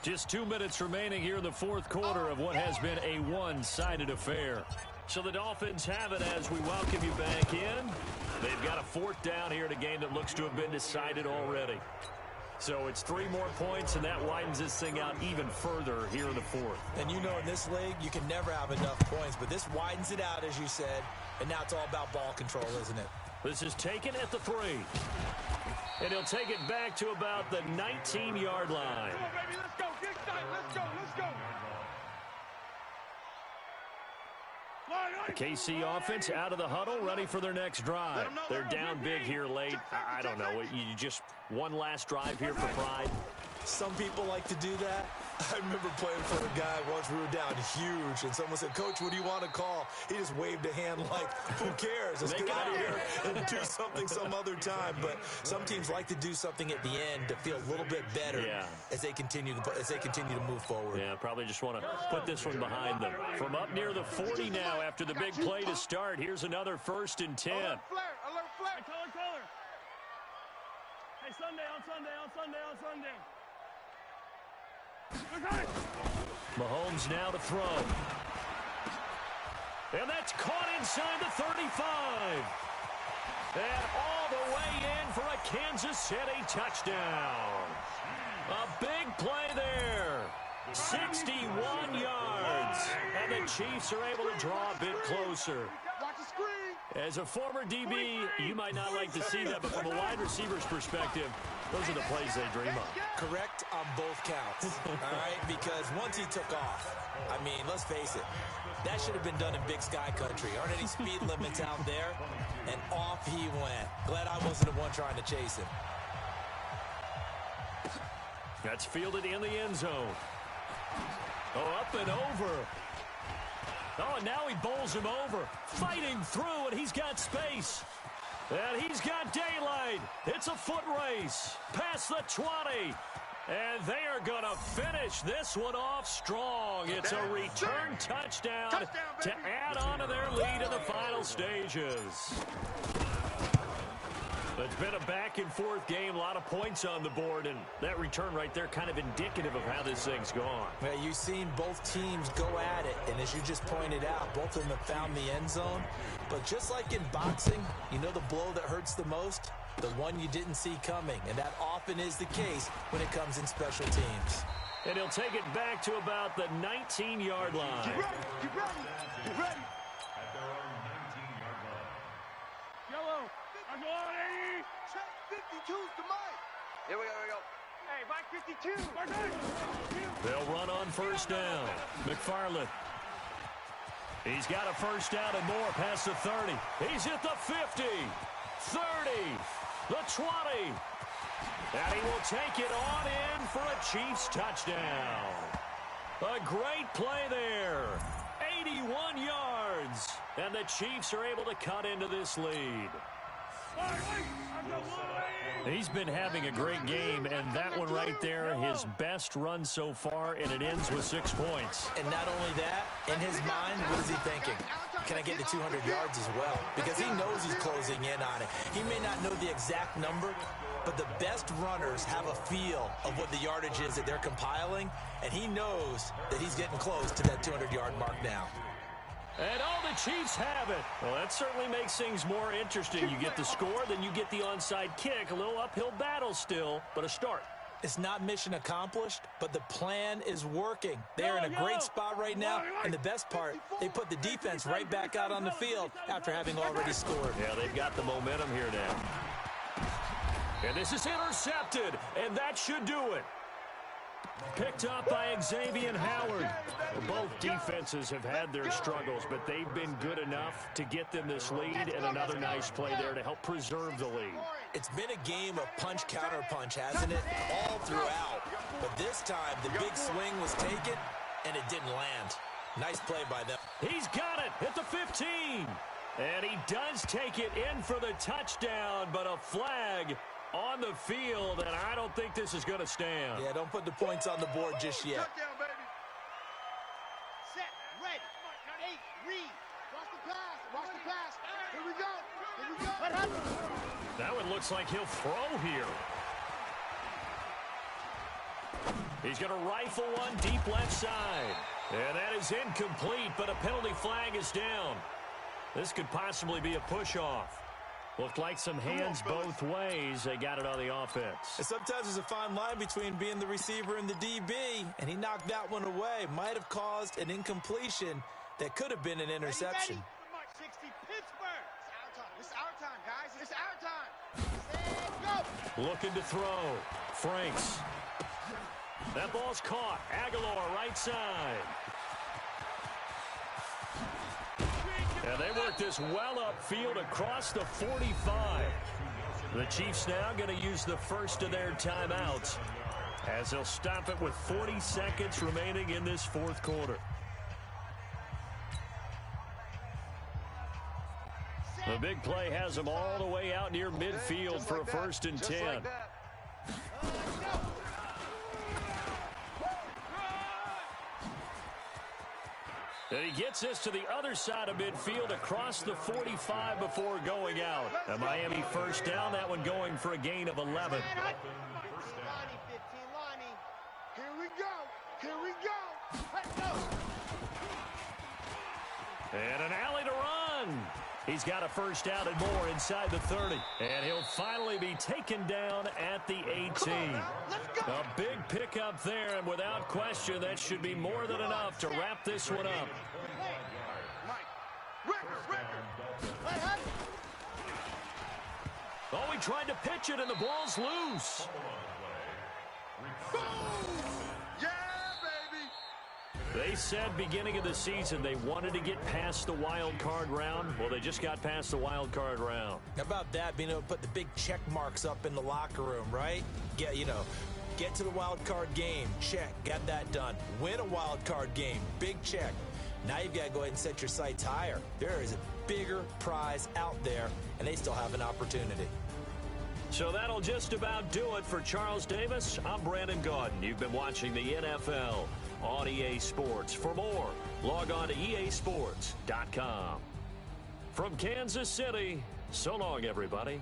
Speaker 5: Just 2 minutes remaining here in the fourth quarter of what has been a one-sided affair. So the Dolphins have it as we welcome you back in. They've got a 4th down here in a game that looks to have been decided already. So it's 3 more points, and that widens this thing out even further here in the 4th.
Speaker 6: And you know, in this league, you can never have enough points, but this widens it out, as you said, and now it's all about ball control, isn't it?
Speaker 5: This is taken at the 3. And he'll take it back to about the 19-yard line.
Speaker 3: Come on, baby, let's go. Get tight. Let's go. Let's go.
Speaker 5: The KC offense out of the huddle, ready for their next drive. They're down big here late. I don't know. You just one last drive here for pride.
Speaker 6: Some people like to do that. I remember playing for a guy once. We were down huge, and someone said, "Coach, what do you want to call?" He just waved a hand like, "Who cares? Let's get out of here and do something some other time." But some teams like to do something at the end to feel a little bit better as they continue to move forward.
Speaker 5: Yeah, probably just want to put this one behind them. From up near the 40 now after the big play to start. Here's another 1st and 10.
Speaker 3: Alert flare.
Speaker 7: Hey, color. Hey, Sunday.
Speaker 5: Mahomes now to throw. And that's caught inside the 35. And all the way in for a Kansas City touchdown. A big play there. 61 yards. And the Chiefs are able to draw a bit closer.
Speaker 3: Watch the screen.
Speaker 5: As a former DB, you might not like to see that, but from a wide receiver's perspective, those are the plays they dream of.
Speaker 6: Correct on both counts, all right? Because once he took off, I mean, let's face it, that should have been done in Big Sky country. Aren't any speed limits out there? And off he went. Glad I wasn't the one trying to chase him.
Speaker 5: That's fielded in the end zone. Oh, up and over. Oh, and now he bowls him over. Fighting through, and he's got space. And he's got daylight. It's a foot race. Past the 20. And they are going to finish this one off strong. It's a return touchdown to add on to their lead in the final stages. It's been a back-and-forth game, a lot of points on the board, and that return right there kind of indicative of how this thing's gone.
Speaker 6: Well, you've seen both teams go at it, and as you just pointed out, both of them have found the end zone. But just like in boxing, you know the blow that hurts the most? The one you didn't see coming, and that often is the case when it comes in special teams.
Speaker 5: And he'll take it back to about the 19-yard line.
Speaker 3: Get ready.
Speaker 7: Yellow. I'm going 80.
Speaker 3: Check 52's the mic. Here we go.
Speaker 7: Hey, Mike 52.
Speaker 5: They'll run on first down. McFarland. He's got a first down and more past the 30. He's at the 50, 30, the 20. And he will take it on in for a Chiefs touchdown. A great play there. 81 yards. And the Chiefs are able to cut into this lead. He's been having a great game, and that one right there, his best run so far, and it ends with 6 points.
Speaker 6: And not only that, in his mind, what is he thinking? Can I get to 200 yards as well? Because he knows he's closing in on it. He may not know the exact number, but the best runners have a feel of what the yardage is that they're compiling, and he knows that he's getting close to that 200-yard mark now.
Speaker 5: And all the Chiefs have it. Well, that certainly makes things more interesting. You get the score, then you get the onside kick. A little uphill battle still, but a start.
Speaker 6: It's not mission accomplished, but the plan is working. They're in a great spot right now, and the best part, they put the defense right back out on the field after having already scored.
Speaker 5: Yeah, they've got the momentum here now. And this is intercepted, and that should do it. Picked up by Xavier Howard. Both defenses have had their struggles, but they've been good enough to get them this lead, and another nice play there to help preserve the lead.
Speaker 6: It's been a game of punch-counter-punch, hasn't it? All throughout. But this time, the big swing was taken, and it didn't land. Nice play by them.
Speaker 5: He's got it at the 15. And he does take it in for the touchdown, but a flag on the field, and I don't think this is going to stand.
Speaker 6: Yeah, don't put the points on the board just yet.
Speaker 3: Touchdown, baby. Set, ready. 8, read. Watch the pass. Here we go. What happened?
Speaker 5: That one looks like he'll throw here. He's going to rifle one deep left side. And that is incomplete, but a penalty flag is down. This could possibly be a push-off. Looked like some hands both ways. They got it on the offense.
Speaker 6: And sometimes there's a fine line between being the receiver and the DB, and he knocked that one away. Might have caused an incompletion that could have been an interception.
Speaker 3: Ready. 60 Pittsburgh. It's our time, guys. It's our time. Set, go.
Speaker 5: Looking to throw. Franks. That ball's caught. Aguilar, right side. And they work this well upfield across the 45. The Chiefs now going to use the first of their timeouts as they'll stop it with 40 seconds remaining in this fourth quarter. The big play has them all the way out near midfield for a 1st and 10. And he gets this to the other side of midfield across the 45 before going out. A Miami first down, that one going for a gain of 11.
Speaker 3: Lonnie, 15, Lonnie. Here we go. Here we go. Let's go.
Speaker 5: And an alley to run. He's got a first down and more inside the 30. And he'll finally be taken down at the 18. A big pickup there, and without question, that should be more than enough to wrap this one up. Oh, he tried to pitch it, and the ball's loose. They said beginning of the season they wanted to get past the wild card round. Well, they just got past the wild card round.
Speaker 6: How about that, being able to put the big check marks up in the locker room, right? Get to the wild card game, check, got that done. Win a wild card game, big check. Now you've got to go ahead and set your sights higher. There is a bigger prize out there, and they still have an opportunity.
Speaker 5: So that'll just about do it for Charles Davis. I'm Brandon Gaudin. You've been watching the NFL on EA Sports. For more, log on to easports.com. From Kansas City, so long, everybody.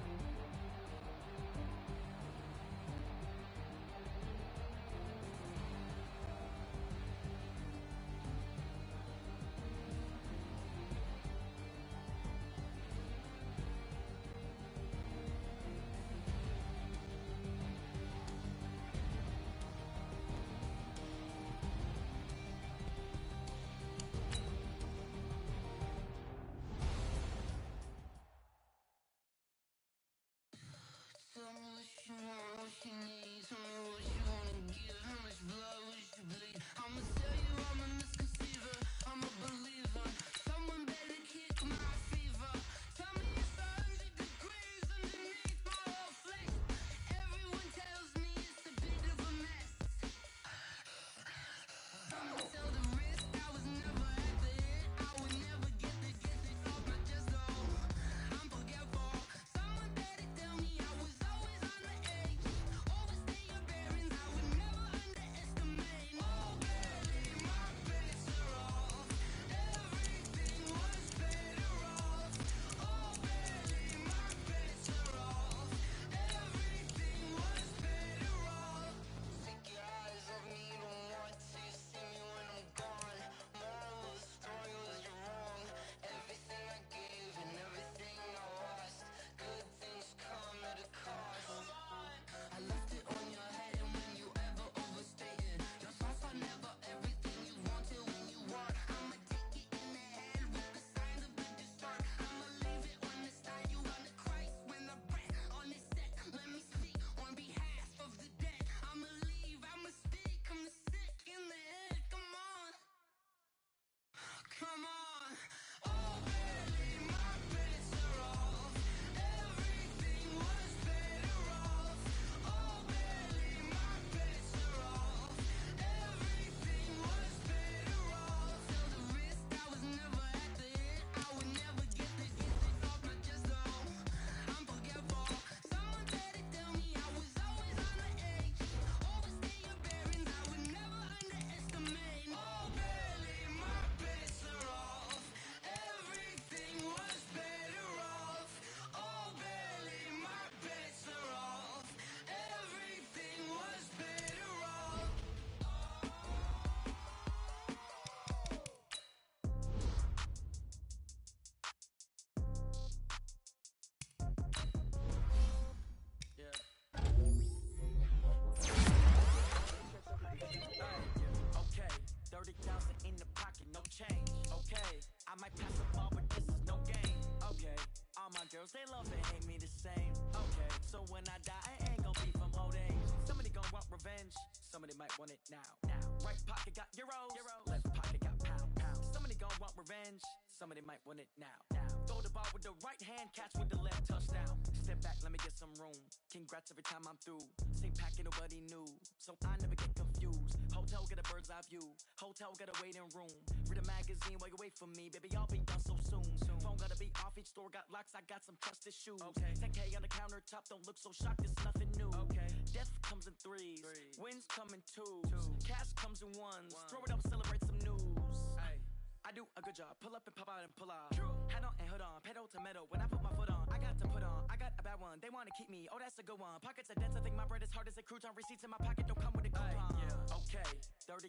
Speaker 8: Girls, they love and hate me the same. Okay, so when I die, I ain't gonna be from old age. Somebody gonna want revenge, somebody might want it now. Right pocket got euros, left pocket got pound. Somebody gonna want revenge, somebody might want it now. Throw the ball with the right hand, catch with the left, touchdown. Sit back, let me get some room. Congrats every time I'm through. Same packet, nobody knew, so I never get confused. Hotel, get a bird's eye view. Hotel, get a waiting room. Read a magazine while you wait for me. Baby, I'll be done so soon. Phone gotta be off, each store got locks. I got some trusted shoes. 10K on the countertop, don't look so shocked, it's nothing new. Death comes in threes. Wins come in twos. Cash comes in ones. Throw it up, celebrate some news. I do a good job. Pull up and pop out and pull out. Head on and hood on. Pedal to metal. When I put my foot on, I got to put on. I got a bad one. They want to keep me. Oh, that's a good one. Pockets are dense. I think my bread is hard as a crouton. Receipts in my pocket don't come with a coupon. Okay. 30,000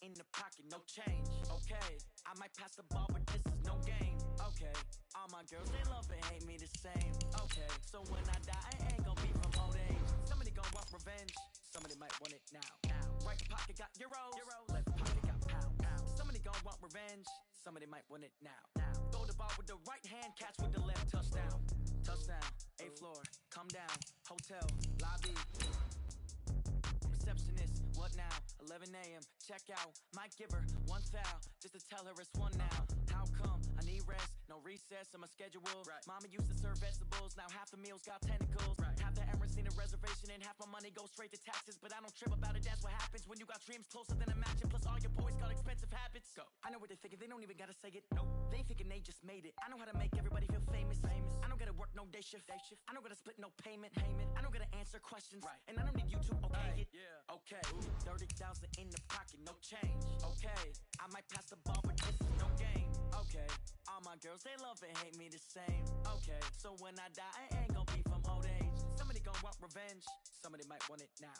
Speaker 8: in the pocket. No change. Okay. I might pass the ball, but this is no game. Okay. All my girls, they love and hate me the same. Okay. So when I die, I ain't gonna be from old age. Somebody gonna want revenge. Somebody might want it now. Right pocket got euros. Left pocket got pound. Somebody gon' want revenge. Somebody might want it now. Throw the ball with the right hand, catch with the left. Touchdown. Touchdown. 8th floor. Come down. Hotel. Lobby. Receptionist. What now? 11 a.m. Check out. Might give her one foul just to tell her it's one now. How come? I need rest. No recess on my schedule. Mama used to serve vegetables. Now half the meals got tentacles. Half the Emirates need a reservation and half my money goes straight to taxes. But I don't trip about it. That's what happens when you got dreams closer than a mansion. Plus all your boys got expensive habits. Go. I know what they're thinking. They don't even gotta say it. No. They thinking they just made it. I know how to make everybody feel famous. I don't gotta work no day shift. I don't gotta split no payment. I don't gotta answer questions. And I don't need you to okay it. Okay. 30,000 in the pocket. No change. Okay. I might pass the ball, but this is no game. Okay. All my girls, they love and hate me the same. Okay. So when I die, I ain't gonna be from old age. Somebody gon' want revenge. Somebody might want it now.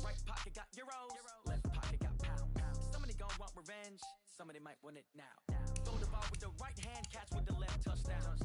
Speaker 8: Right pocket got euros. Left pocket got pound. Somebody gon' want revenge. Somebody might want it now. Throw the ball with the right hand, catch with the left. Touchdown.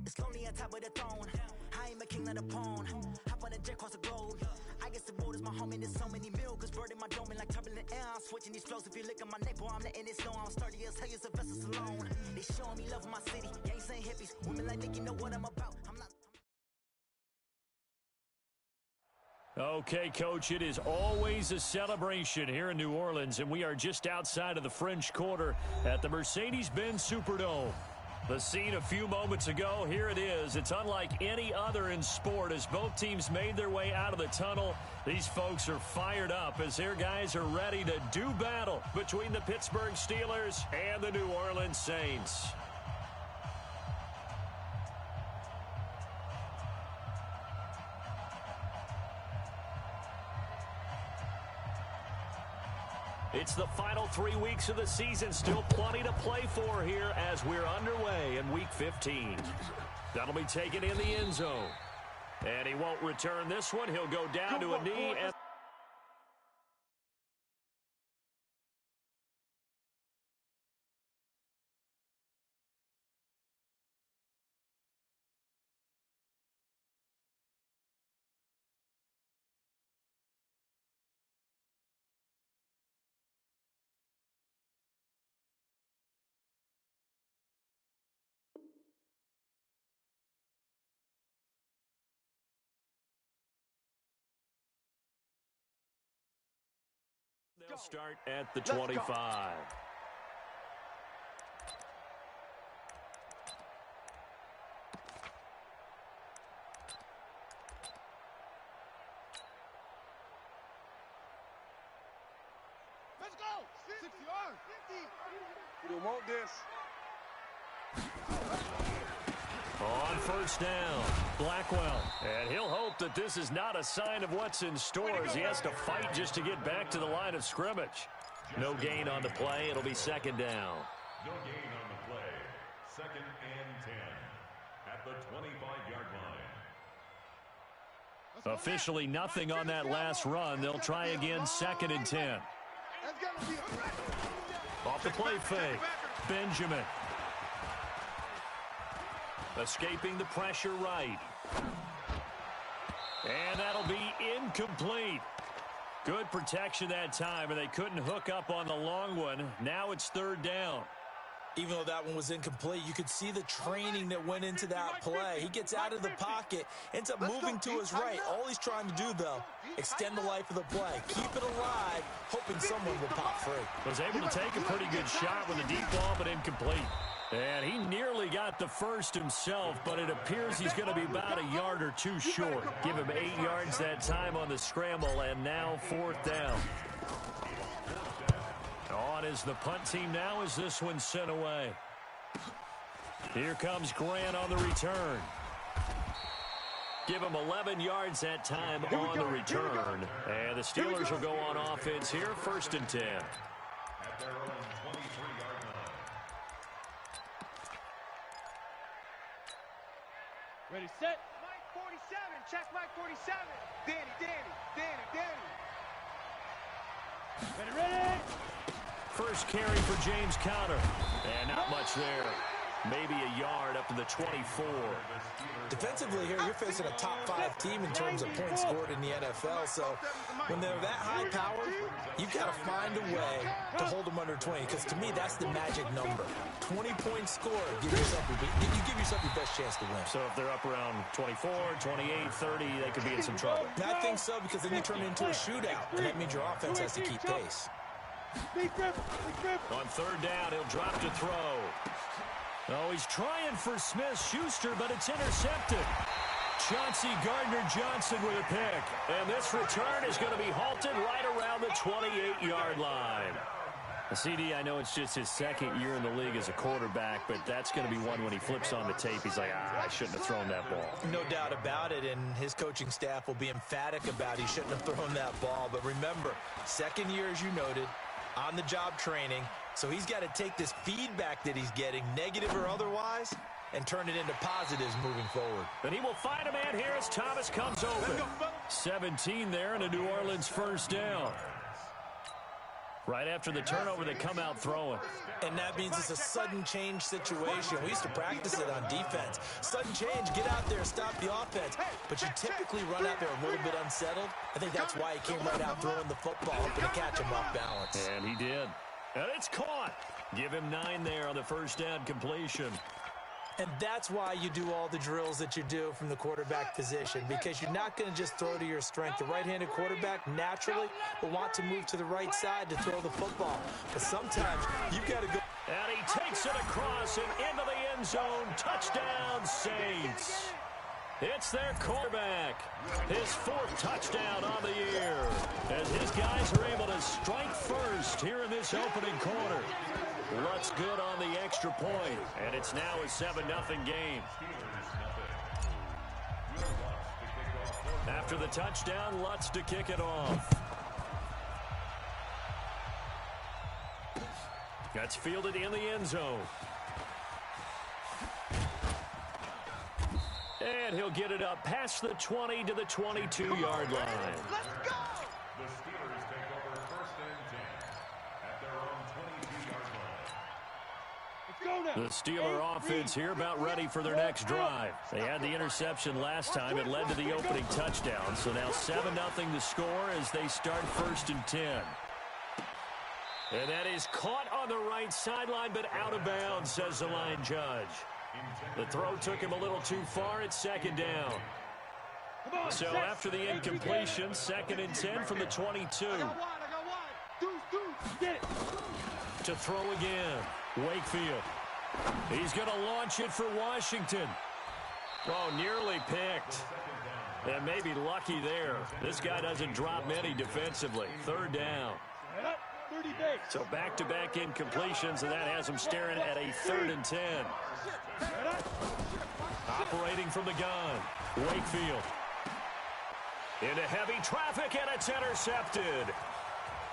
Speaker 9: It's lonely on top of the throne. I am a king of the pawn. Hop on a jet across the globe. I guess the road is my home and there's so many milkers burning my dome like turbulent air. I'm switching these flows. If you look at my neck, boy, I'm letting it slow. I'm sturdy as hell as a vessel alone. They showing me love in my city. Gangs ain't hippies. Women like Nick, you know what I'm about. I'm not.
Speaker 5: Okay, Coach, it is always a celebration here in New Orleans, and we are just outside of the French Quarter at the Mercedes-Benz Superdome. The scene a few moments ago, here it is. It's unlike any other in sport as both teams made their way out of the tunnel. These folks are fired up as their guys are ready to do battle between the Pittsburgh Steelers and the New Orleans Saints. It's the final 3 weeks of the season. Still plenty to play for here as we're underway in Week 15. That'll be taken in the end zone. And he won't return this one. He'll go down to a knee. And they'll start at the 25.
Speaker 3: Let's go! 60 yards! 50! We don't want this.
Speaker 5: On first down, Blackwell. And he'll hope that this is not a sign of what's in store as he has to fight just to get back to the line of scrimmage. No gain on the play. It'll be second down.
Speaker 10: No gain on the play. Second and 10 at the 25-yard line.
Speaker 5: Officially nothing on that last run. They'll try again second and 10. Off the play fake, Benjamin. Escaping the pressure right. And that'll be incomplete. Good protection that time, and they couldn't hook up on the long one. Now it's third down.
Speaker 6: Even though that one was incomplete, you could see the training that went into that play. He gets out of the pocket, ends up moving to his right. All he's trying to do, though, extend the life of the play. Keep it alive, hoping someone will pop free.
Speaker 5: Was able to take a pretty good shot with a deep ball, but incomplete. And he nearly got the first himself, but it appears he's going to be about a yard or two short. Give him 8 yards that time on the scramble, and now fourth down. On is the punt team now as this one's sent away. Here comes Grant on the return. Give him 11 yards that time on the return. And the Steelers will go on offense here, 1st and 10.
Speaker 10: At their own 23-yard line.
Speaker 7: Ready, set.
Speaker 3: Mike 47. Check Mike 47. Danny.
Speaker 7: Ready.
Speaker 5: First carry for James Conner. And not much there. Maybe a yard up to the 24.
Speaker 6: Defensively here, you're facing a top-5 team in terms of points scored in the NFL. So when they're that high-powered, you've got to find a way to hold them under 20. Because to me, that's the magic number. 20 points scored. You give yourself your best chance to win.
Speaker 5: So if they're up around 24, 28, 30, they could be in some trouble.
Speaker 6: I think so, because then you turn it into a shootout. And that means your offense has to keep pace.
Speaker 5: On third down, he'll drop to throw. Oh, he's trying for Smith-Schuster, but it's intercepted. Chauncey Gardner-Johnson with a pick. And this return is going to be halted right around the 28-yard line. CD, I know it's just his second year in the league as a quarterback, but that's going to be one when he flips on the tape. He's like, I shouldn't have thrown that ball.
Speaker 6: No doubt about it, and his coaching staff will be emphatic about he shouldn't have thrown that ball. But remember, second year, as you noted, on-the-job training. So he's got to take this feedback that he's getting, negative or otherwise, and turn it into positives moving forward.
Speaker 5: And he will find a man here as Thomas comes open. 17 there and a New Orleans first down. Right after the turnover, they come out throwing.
Speaker 6: And that means it's a sudden change situation. We used to practice it on defense. Sudden change, get out there, stop the offense. But you typically run out there a little bit unsettled. I think that's why he came right out throwing the football, hoping to catch him off balance.
Speaker 5: And he did. And it's caught. Give him 9 there on the first down completion.
Speaker 6: And that's why you do all the drills that you do from the quarterback position, because you're not going to just throw to your strength. The right-handed quarterback naturally will want to move to the right side to throw the football. But sometimes you've got to go.
Speaker 5: And he takes it across and into the end zone. Touchdown, Saints. It's their quarterback. His 4th touchdown on the year. As his guys are able to strike first here in this opening quarter. Lutz good on the extra point. And it's now a 7-0 game. After the touchdown, Lutz to kick it off. That's fielded in the end zone. And he'll get it up past the 20 to the 22-yard line.
Speaker 3: Let's go!
Speaker 10: The Steelers take over 1st and 10 at their own 22-yard line.
Speaker 5: The Steeler offense here about ready for their next drive. They had the interception last time. It led to the opening touchdown. So now 7-0 the score as they start 1st and 10. And that is caught on the right sideline, but out of bounds, says the line judge. The throw took him a little too far. It's 2nd down. So after the incompletion, 2nd and 10 from the 22. To throw again. Wakefield. He's going to launch it for Washington. Oh, nearly picked. And maybe lucky there. This guy doesn't drop many defensively. 3rd down. So back-to-back incompletions, and that has him staring at a 3rd and 10. Operating from the gun. Wakefield. Into heavy traffic, and it's intercepted.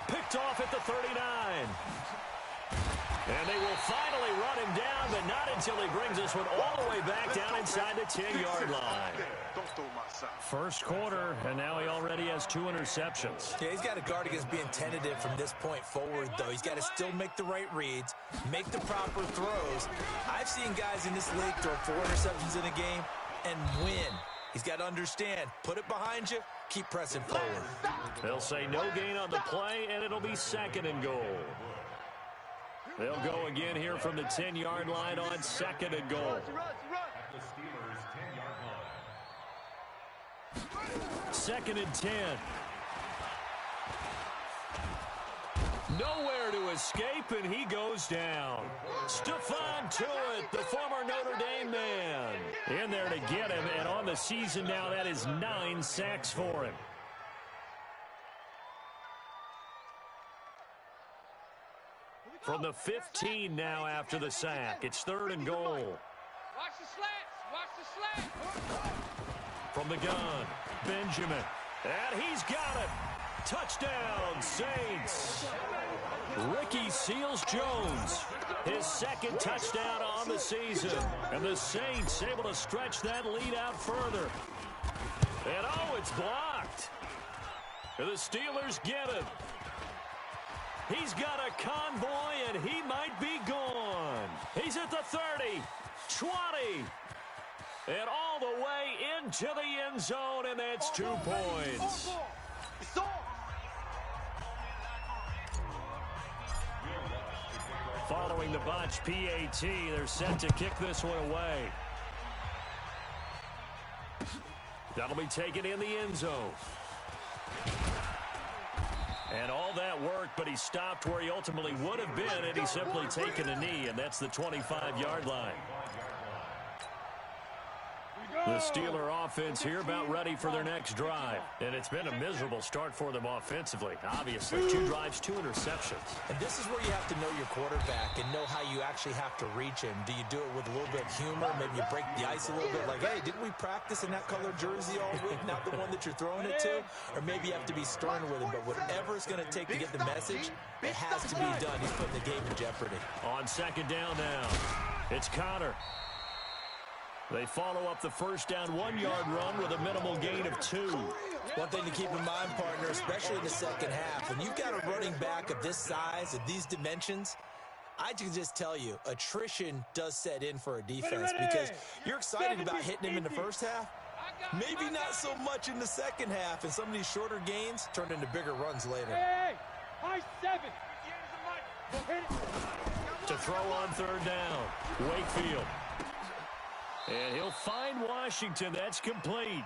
Speaker 5: Picked off at the 39. And they will finally run him down, but not until he brings this one all the way back down inside the 10-yard line. First quarter, and now he already has 2 interceptions.
Speaker 6: Yeah, he's got to guard against being tentative from this point forward, though. He's got to still make the right reads, make the proper throws. I've seen guys in this league throw 4 interceptions in a game and win. He's got to understand, put it behind you, keep pressing forward.
Speaker 5: They'll say no gain on the play, and it'll be 2nd and goal. They'll go again here from the 10-yard line on 2nd and goal.
Speaker 10: At the Steelers' 10-yard line.
Speaker 5: 2nd and 10. Nowhere to escape, and he goes down. Stephon Tuitt, the former Notre Dame man, in there to get him, and on the season now, that is 9 sacks for him. From the 15 now after the sack. It's 3rd and goal.
Speaker 3: Watch the slats. Watch the slats.
Speaker 5: From the gun, Benjamin. And he's got it. Touchdown, Saints. Ricky Seals-Jones, his 2nd touchdown on the season. And the Saints able to stretch that lead out further. And oh, it's blocked. And the Steelers get it. He's got a convoy, and he might be gone. He's at the 30, 20, and all the way into the end zone, and that's 2 points. Following the bunch, PAT, they're set to kick this one away. That'll be taken in the end zone. And all that worked, but he stopped where he ultimately would have been, and he's simply taken a knee, and that's the 25-yard line. The Steeler offense here about ready for their next drive. And it's been a miserable start for them offensively. Obviously, 2 drives, 2 interceptions.
Speaker 6: And this is where you have to know your quarterback and know how you actually have to reach him. Do you do it with a little bit of humor? Maybe you break the ice a little bit like, hey, didn't we practice in that color jersey all week, not the one that you're throwing it to? Or maybe you have to be stern with him. But whatever it's going to take to get the message, it has to be done. He's putting the game in jeopardy.
Speaker 5: On 2nd down now, it's Connor. They follow up the first down 1-yard run with a minimal gain of 2.
Speaker 6: One thing to keep in mind, partner, especially in the second half, when you've got a running back of this size, of these dimensions, I can just tell you, attrition does set in for a defense because you're excited about hitting him in the first half. Maybe not so much in the second half, and some of these shorter gains turn into bigger runs later.
Speaker 7: Hey, high 7.
Speaker 5: To throw on 3rd down, Wakefield. And he'll find Washington. That's complete.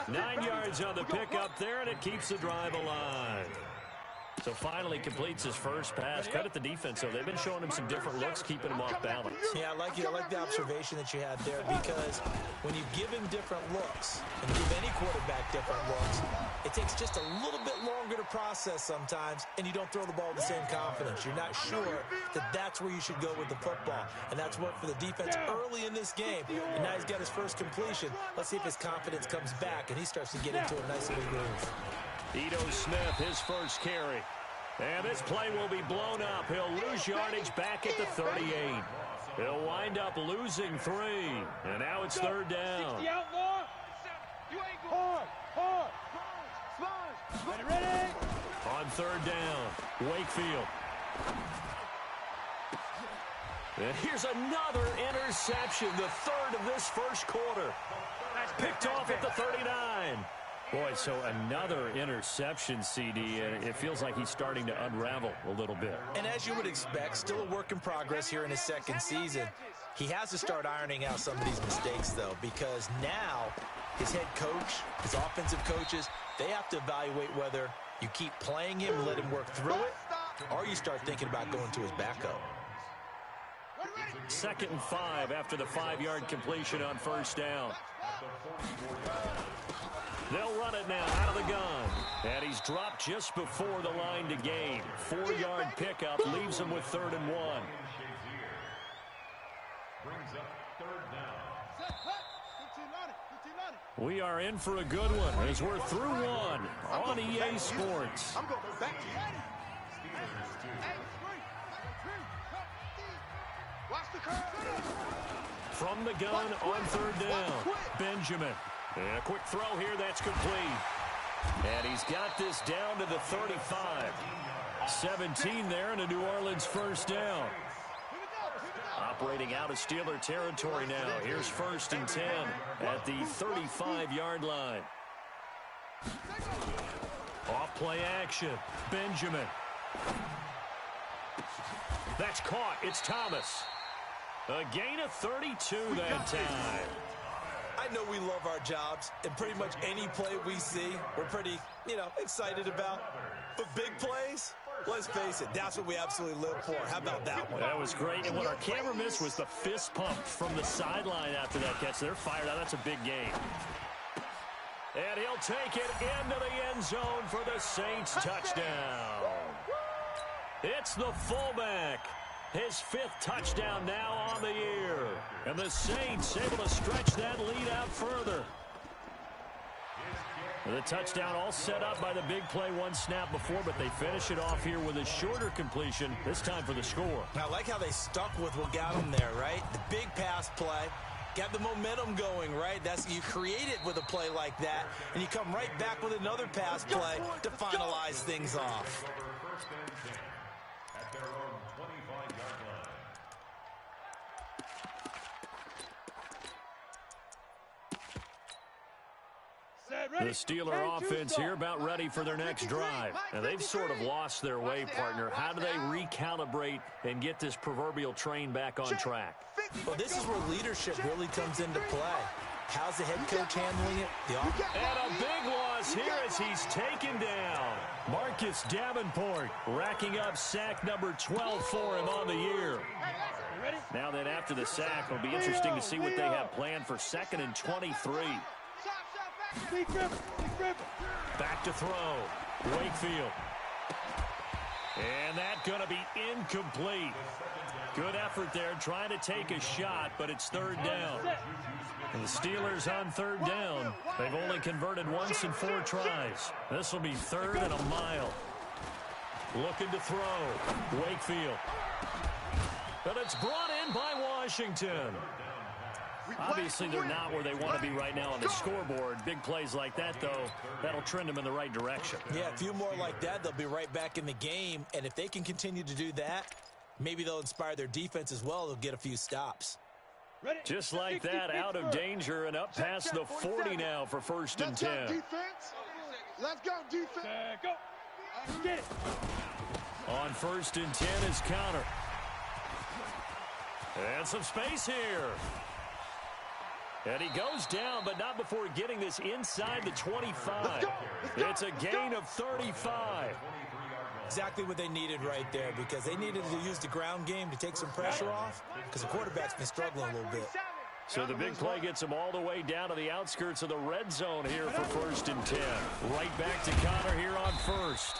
Speaker 5: 9 yards on the pickup there, and it keeps the drive alive. So finally completes his first pass. Credit the defense, though. They've been showing him some different looks, keeping him off balance.
Speaker 6: Yeah, I like the observation that you had there, because when you give him different looks and give any quarterback different looks, it takes just a little bit longer to process sometimes, and you don't throw the ball with the same confidence. You're not sure that that's where you should go with the football, and that's what for the defense early in this game. And now he's got his first completion. Let's see if his confidence comes back and he starts to get into a nice little groove.
Speaker 5: Ito Smith, his first carry. And this play will be blown up. He'll lose yardage back at the 38. He'll wind up losing 3. And now it's 3rd down.
Speaker 7: 60 outlaw. Hard. Ready.
Speaker 5: On 3rd down, Wakefield. And here's another interception, the 3rd of this first quarter. Picked off at the 39. Boy, so another interception, CD, and it feels like he's starting to unravel a little bit.
Speaker 6: And as you would expect, still a work in progress here in his second season. He has to start ironing out some of these mistakes, though, because now his head coach, his offensive coaches, they have to evaluate whether you keep playing him and let him work through it, or you start thinking about going to his backup.
Speaker 5: 2nd and 5 after the 5-yard completion on 1st down. They'll run it now out of the gun. And he's dropped just before the line to gain. 4-yard pickup leaves him with 3rd and 1.
Speaker 10: Brings up 3rd down.
Speaker 5: We are in for a good one as we're through one on EA Sports.
Speaker 1: I'm going back to you.
Speaker 5: From the gun on third down, Benjamin. And a quick throw here, that's complete. And he's got this down to the 35. 17 there and a New Orleans first down. Operating out of Steeler territory now. Here's 1st and 10 at the 35-yard line. Off play action. Benjamin. That's caught. It's Thomas. A gain of 32 that time.
Speaker 6: I know we love our jobs, and pretty much any play we see, we're pretty, excited about. But big plays, let's face it, that's what we absolutely live for. How about that one?
Speaker 5: That was great. And what our camera missed was the fist pump from the sideline after that catch. They're fired out. That's a big game. And he'll take it into the end zone for the Saints touchdown. It's the fullback. His 5th touchdown now on the year. And the Saints able to stretch that lead out further. The touchdown all set up by the big play one snap before, but they finish it off here with a shorter completion, this time for the score.
Speaker 6: I like how they stuck with what got them there, right? The big pass play. Got the momentum going, right? You create it with a play like that, and you come right back with another pass play to finalize things off.
Speaker 10: At their own 25-yard line.
Speaker 5: The Steeler offense here about ready for their next drive. Now, they've sort of lost their way, partner. How do they recalibrate and get this proverbial train back on track?
Speaker 6: Well, this is where leadership really comes into play. How's the head coach handling it?
Speaker 5: And a big loss here as he's taken down. Marcus Davenport racking up sack number 12 for him on the year. Now then, after the sack, it'll be interesting to see what they have planned for 2nd and 23. Back to throw. Wakefield. And that's going to be incomplete. Good effort there, trying to take a shot, but it's 3rd down. And the Steelers on 3rd down. They've only converted once in 4 tries. This will be 3rd and a mile. Looking to throw. Wakefield. But it's brought in by Washington. Obviously, they're not where they want to be right now on the scoreboard. Big plays like that, though, that'll trend them in the right direction.
Speaker 6: Yeah, a few more like that, they'll be right back in the game. And if they can continue to do that, maybe they'll inspire their defense as well. They'll get a few stops.
Speaker 5: Just like that, out of danger and up past the 40 now for 1st and 10.
Speaker 3: Let's go, defense. Go. Get it.
Speaker 5: On 1st and 10 is counter. And some space here. And he goes down, but not before getting this inside the 25. It's a gain of 35.
Speaker 6: Exactly what they needed right there, because they needed to use the ground game to take some pressure off, because the quarterback's been struggling a little bit.
Speaker 5: So the big play gets them all the way down to the outskirts of the red zone here for 1st and 10. Right back to Connor here on 1st.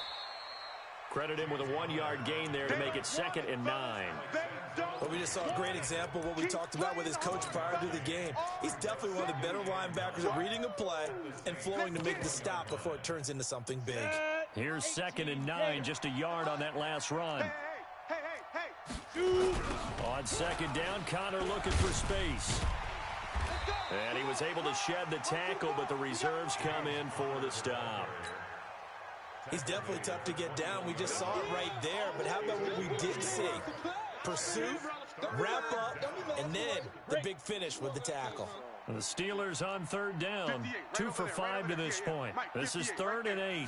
Speaker 5: Credit him with a 1-yard gain there to make it 2nd and 9.
Speaker 6: Well, we just saw a great example of what we talked about with his coach prior to the game. He's definitely one of the better linebackers at reading a play and flowing to make the stop before it turns into something big.
Speaker 5: Here's 2nd and 9, just a yard on that last run. On 2nd down, Connor looking for space. And he was able to shed the tackle, but the reserves come in for the stop.
Speaker 6: He's definitely tough to get down. We just saw it right there, but how about what we did see? Pursuit, wrap up, and then the big finish with the tackle.
Speaker 5: The Steelers on 3rd down, 2 for 5 to this point. This is 3rd and 8.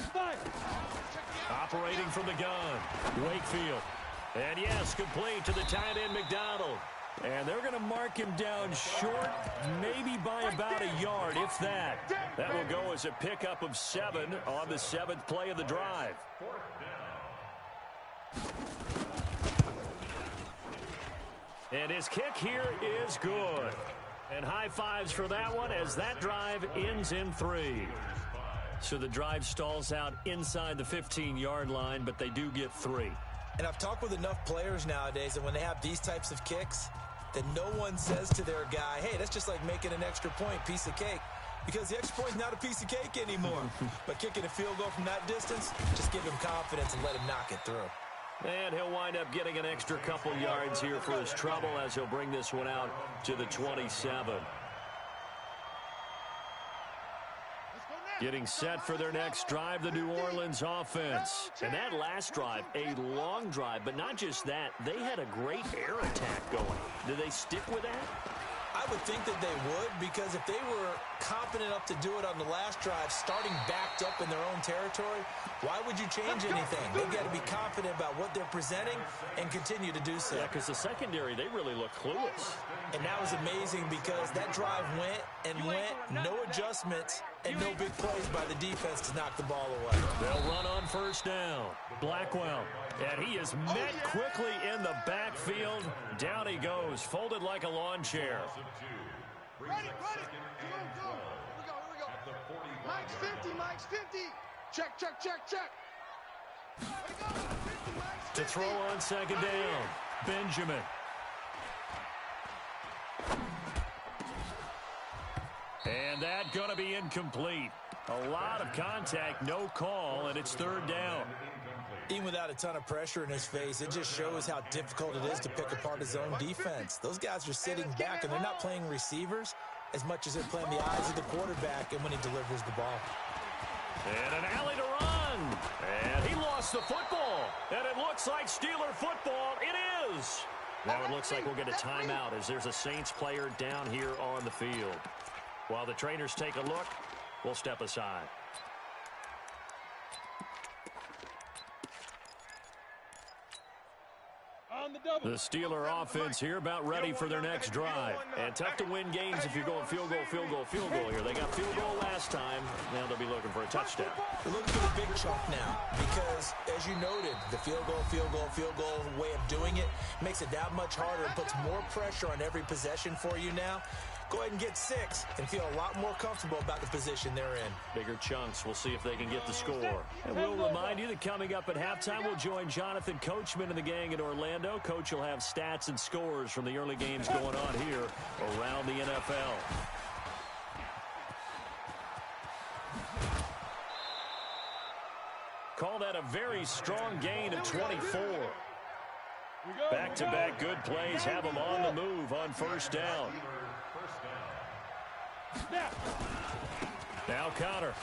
Speaker 5: Operating from the gun, Wakefield. And yes, complete to the tight end, McDonald. And they're going to mark him down short, maybe by about a yard, if that. That will go as a pickup of 7 on the 7th play of the drive. And his kick here is good. And high fives for that one as that drive ends in 3. So the drive stalls out inside the 15-yard line, but they do get 3.
Speaker 6: And I've talked with enough players nowadays that when they have these types of kicks, that no one says to their guy, hey, that's just like making an extra point, piece of cake. Because the extra point's not a piece of cake anymore. But kicking a field goal from that distance, just give him confidence and let him knock it through.
Speaker 5: And he'll wind up getting an extra couple yards here for his trouble as he'll bring this one out to the 27. Getting set for their next drive, the New Orleans offense. And that last drive, a long drive, but not just that. They had a great air attack going. Do they stick with that?
Speaker 6: I would think that they would, because if they were confident enough to do it on the last drive, starting backed up in their own territory, why would you change anything? They've got to be confident about what they're presenting and continue to do so.
Speaker 5: Yeah, because the secondary, they really look clueless.
Speaker 6: And that was amazing because that drive went and went, no adjustments, and no big plays by the defense to knock the ball away.
Speaker 5: They'll run on first down. Blackwell, and he is met quickly in the backfield. Down he goes, folded like a lawn chair.
Speaker 3: Ready. Here we go. Mike's 50, Mike's 50. Check.
Speaker 5: To throw on second down, Benjamin. And that going to be incomplete. A lot of contact, no call, and it's third down.
Speaker 6: Even without a ton of pressure in his face, it just shows how difficult it is to pick apart his own defense. Those guys are sitting back, and they're not playing receivers as much as they're playing the eyes of the quarterback and when he delivers the ball.
Speaker 5: And an alley to run. And he lost the football. And it looks like Steeler football. It is. Now it looks like we'll get a timeout as there's a Saints player down here on the field. While the trainers take a look, we'll step aside. The Steeler offense here about ready for their next drive. And tough to win games if you're going field goal here. They got field goal last time. Now they'll be looking for a touchdown.
Speaker 6: They're looking for the big chunk now because, as you noted, the field goal way of doing it makes it that much harder and puts more pressure on every possession for you now. Go ahead and get 6 and feel a lot more comfortable about the position they're in.
Speaker 5: Bigger chunks. We'll see if they can get the score. And we'll remind you that coming up at halftime, we'll join Jonathan Coachman and the gang in Orlando. Coach will have stats and scores from the early games going on here around the NFL. Call that a very strong gain of 24. Back-to-back good plays have them on the move on first down. Now Connor.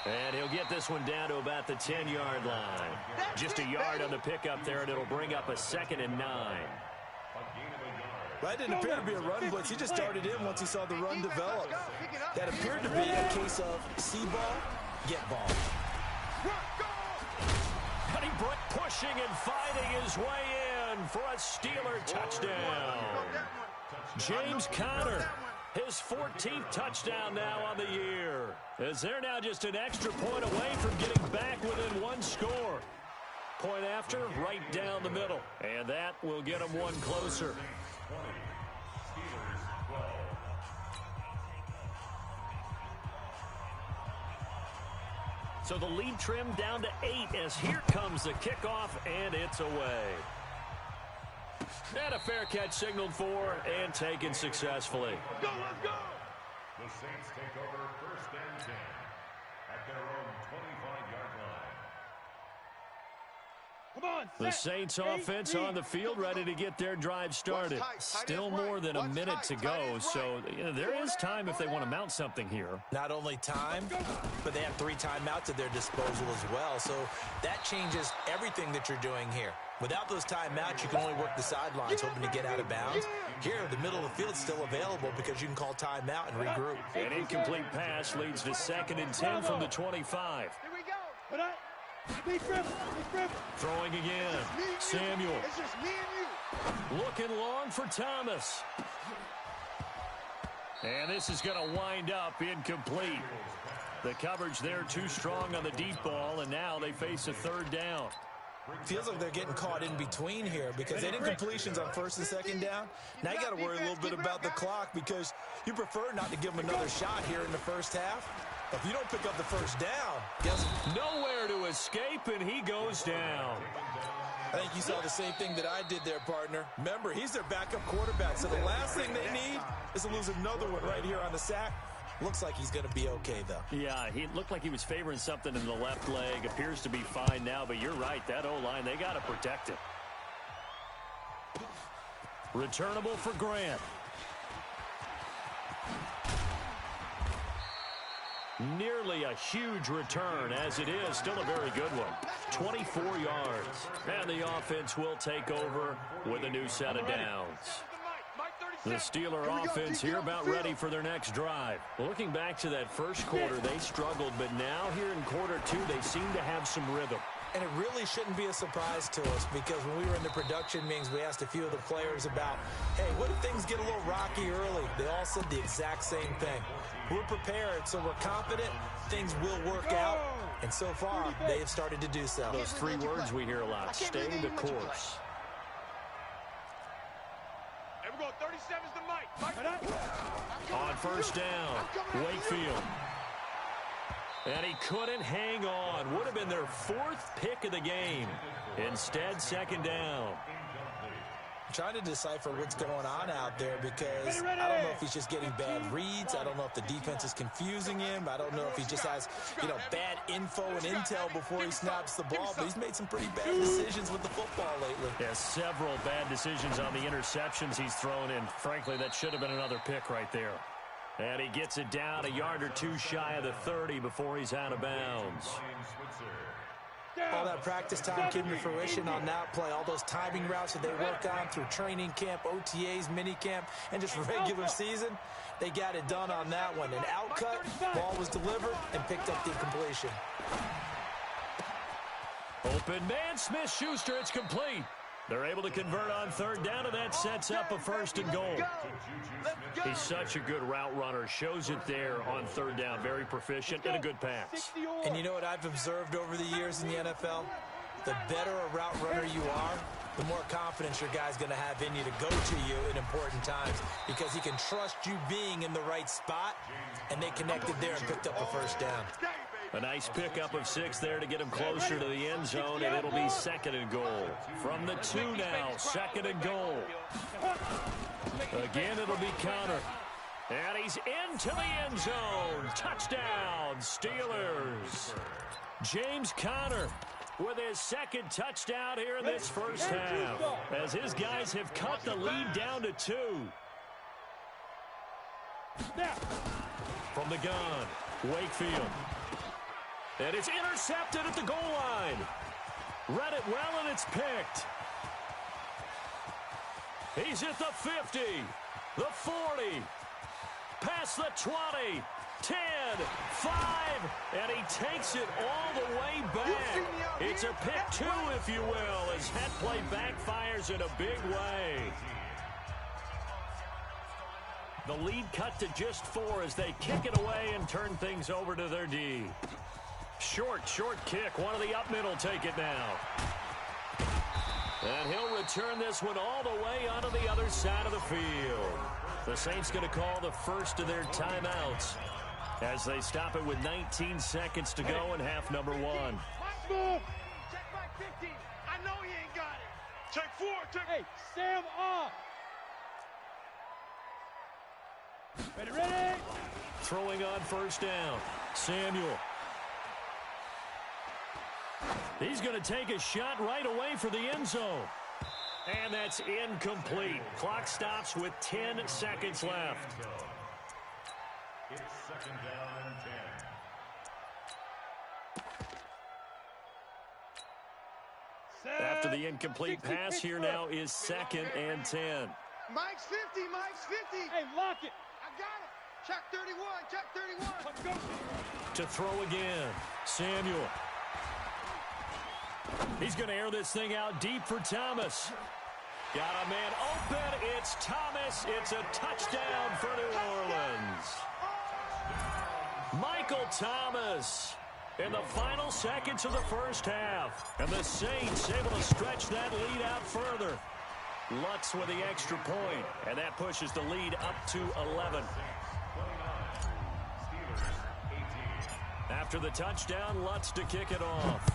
Speaker 5: And he'll get this one down to about the 10-yard line. Just a yard on the pickup there, and it'll bring up a 2nd and 9.
Speaker 6: That didn't appear to be a run blitz. He just started in once he saw the run develop. That appeared to be a case of see ball, get ball.
Speaker 5: Honey Brook pushing and fighting his way in for a Steeler touchdown. James Conner, his 14th touchdown now on the year, as they're now just an extra point away from getting back within one score. Point after, right down the middle, and that will get them one closer. So the lead trimmed down to 8 as here comes the kickoff, and it's away. And a fair catch signaled for and taken successfully.
Speaker 3: Let's go!
Speaker 10: The Saints take over 1st and 10 at their own 25-yard line.
Speaker 3: Come on,
Speaker 5: the Saints offense on the field ready to get their drive started. Still more than a minute to go, so there is time if they want to mount something here.
Speaker 6: Not only time, but they have 3 timeouts at their disposal as well, so that changes everything that you're doing here. Without those timeouts, you can only work the sidelines, hoping to get out of bounds. Here, the middle of the field is still available because you can call timeout and regroup.
Speaker 5: An incomplete pass leads to 2nd and 10 from the 25.
Speaker 3: Here we go. Big grip.
Speaker 5: Throwing again. Samuel.
Speaker 3: It's just me and you.
Speaker 5: Looking long for Thomas. And this is going to wind up incomplete. The coverage there too strong on the deep ball, and now they face a 3rd down.
Speaker 6: Feels like they're getting caught in between here because they had incompletions on 1st and 2nd down. Now you got to worry a little bit about the clock because you prefer not to give them another shot here in the first half. If you don't pick up the 1st down, guess
Speaker 5: nowhere to escape, and he goes down.
Speaker 6: I think you saw the same thing that I did there, partner. Remember, he's their backup quarterback, so the last thing they need is to lose another one right here on the sack. Looks like he's going to be okay, though.
Speaker 5: Yeah, he looked like he was favoring something in the left leg. Appears to be fine now, but you're right. That O-line, they got to protect it. Returnable for Grant. Nearly a huge return, as it is still a very good one. 24 yards. And the offense will take over with a new set of downs. The Steeler offense here about ready for their next drive. Looking back to that first quarter, they struggled, but now here in quarter two, they seem to have some rhythm.
Speaker 6: And it really shouldn't be a surprise to us, because when we were in the production meetings, we asked a few of the players about, hey, what if things get a little rocky early? They all said the exact same thing. We're prepared, so we're confident things will work out. And so far, they have started to do so.
Speaker 5: Those three words we hear a lot: stay the course.
Speaker 3: And we're going 37's the Mike.
Speaker 5: On first down, Wakefield. And he couldn't hang on. Would have been their fourth pick of the game. Instead, second down.
Speaker 6: I'm trying to decipher what's going on out there, because I don't know if he's just getting bad reads. I don't know if the defense is confusing him. I don't know if he just has, bad info and intel before he snaps the ball. But he's made some pretty bad decisions with the football lately.
Speaker 5: Yeah, several bad decisions on the interceptions he's thrown in. Frankly, that should have been another pick right there. And he gets it down a yard or two shy of the 30 before he's out of bounds.
Speaker 6: All that practice time came to fruition on that play. All those timing routes that they work on through training camp, OTAs, minicamp, and just regular season, they got it done on that one. An outcut, ball was delivered, and picked up the completion.
Speaker 5: Open man, Smith-Schuster, it's complete. They're able to convert on third down, and that sets up a first and goal. He's such a good route runner. Shows it there on third down. Very proficient and a good pass.
Speaker 6: And you know what I've observed over the years in the NFL? The better a route runner you are, the more confidence your guy's going to have in you to go to you in important times, because he can trust you being in the right spot, and they connected there and picked up a first down.
Speaker 5: A nice pickup of 6 there to get him closer to the end zone, and it'll be second and goal. From the 2 now, second and goal. Again, it'll be Conner. And he's into the end zone. Touchdown, Steelers. James Conner with his second touchdown here in this first half, as his guys have cut the lead down to 2. From the gun, Wakefield. And it's intercepted at the goal line. Read it well, and it's picked. He's at the 50, the 40, past the 20, 10, 5, and he takes it all the way back. It's a pick 2, if you will, as that play backfires in a big way. The lead cut to just 4 as they kick it away and turn things over to their D. Short kick. One of the up mid will take it now. And he'll return this one all the way onto the other side of the field. The Saints going to call the first of their timeouts as they stop it with 19 seconds to go in half number 1.
Speaker 3: Check back 15. I know he ain't got it. Check 4. Hey, Sam off. Ready?
Speaker 5: Throwing on first down. Samuel. He's going to take a shot right away for the end zone. And that's incomplete. Clock stops with 10 seconds left.
Speaker 10: It's second down and 10.
Speaker 5: After the incomplete pass, here now is second and 10.
Speaker 3: Mike's 50. Hey, lock it. I got it. Check 31. Let's go.
Speaker 5: To throw again. Samuel. He's going to air this thing out deep for Thomas. Got a man open. It's Thomas. It's a touchdown for New Orleans. Michael Thomas in the final seconds of the first half. And the Saints able to stretch that lead out further. Lutz with the extra point, and that pushes the lead up to 11. After the touchdown, Lutz to kick it off.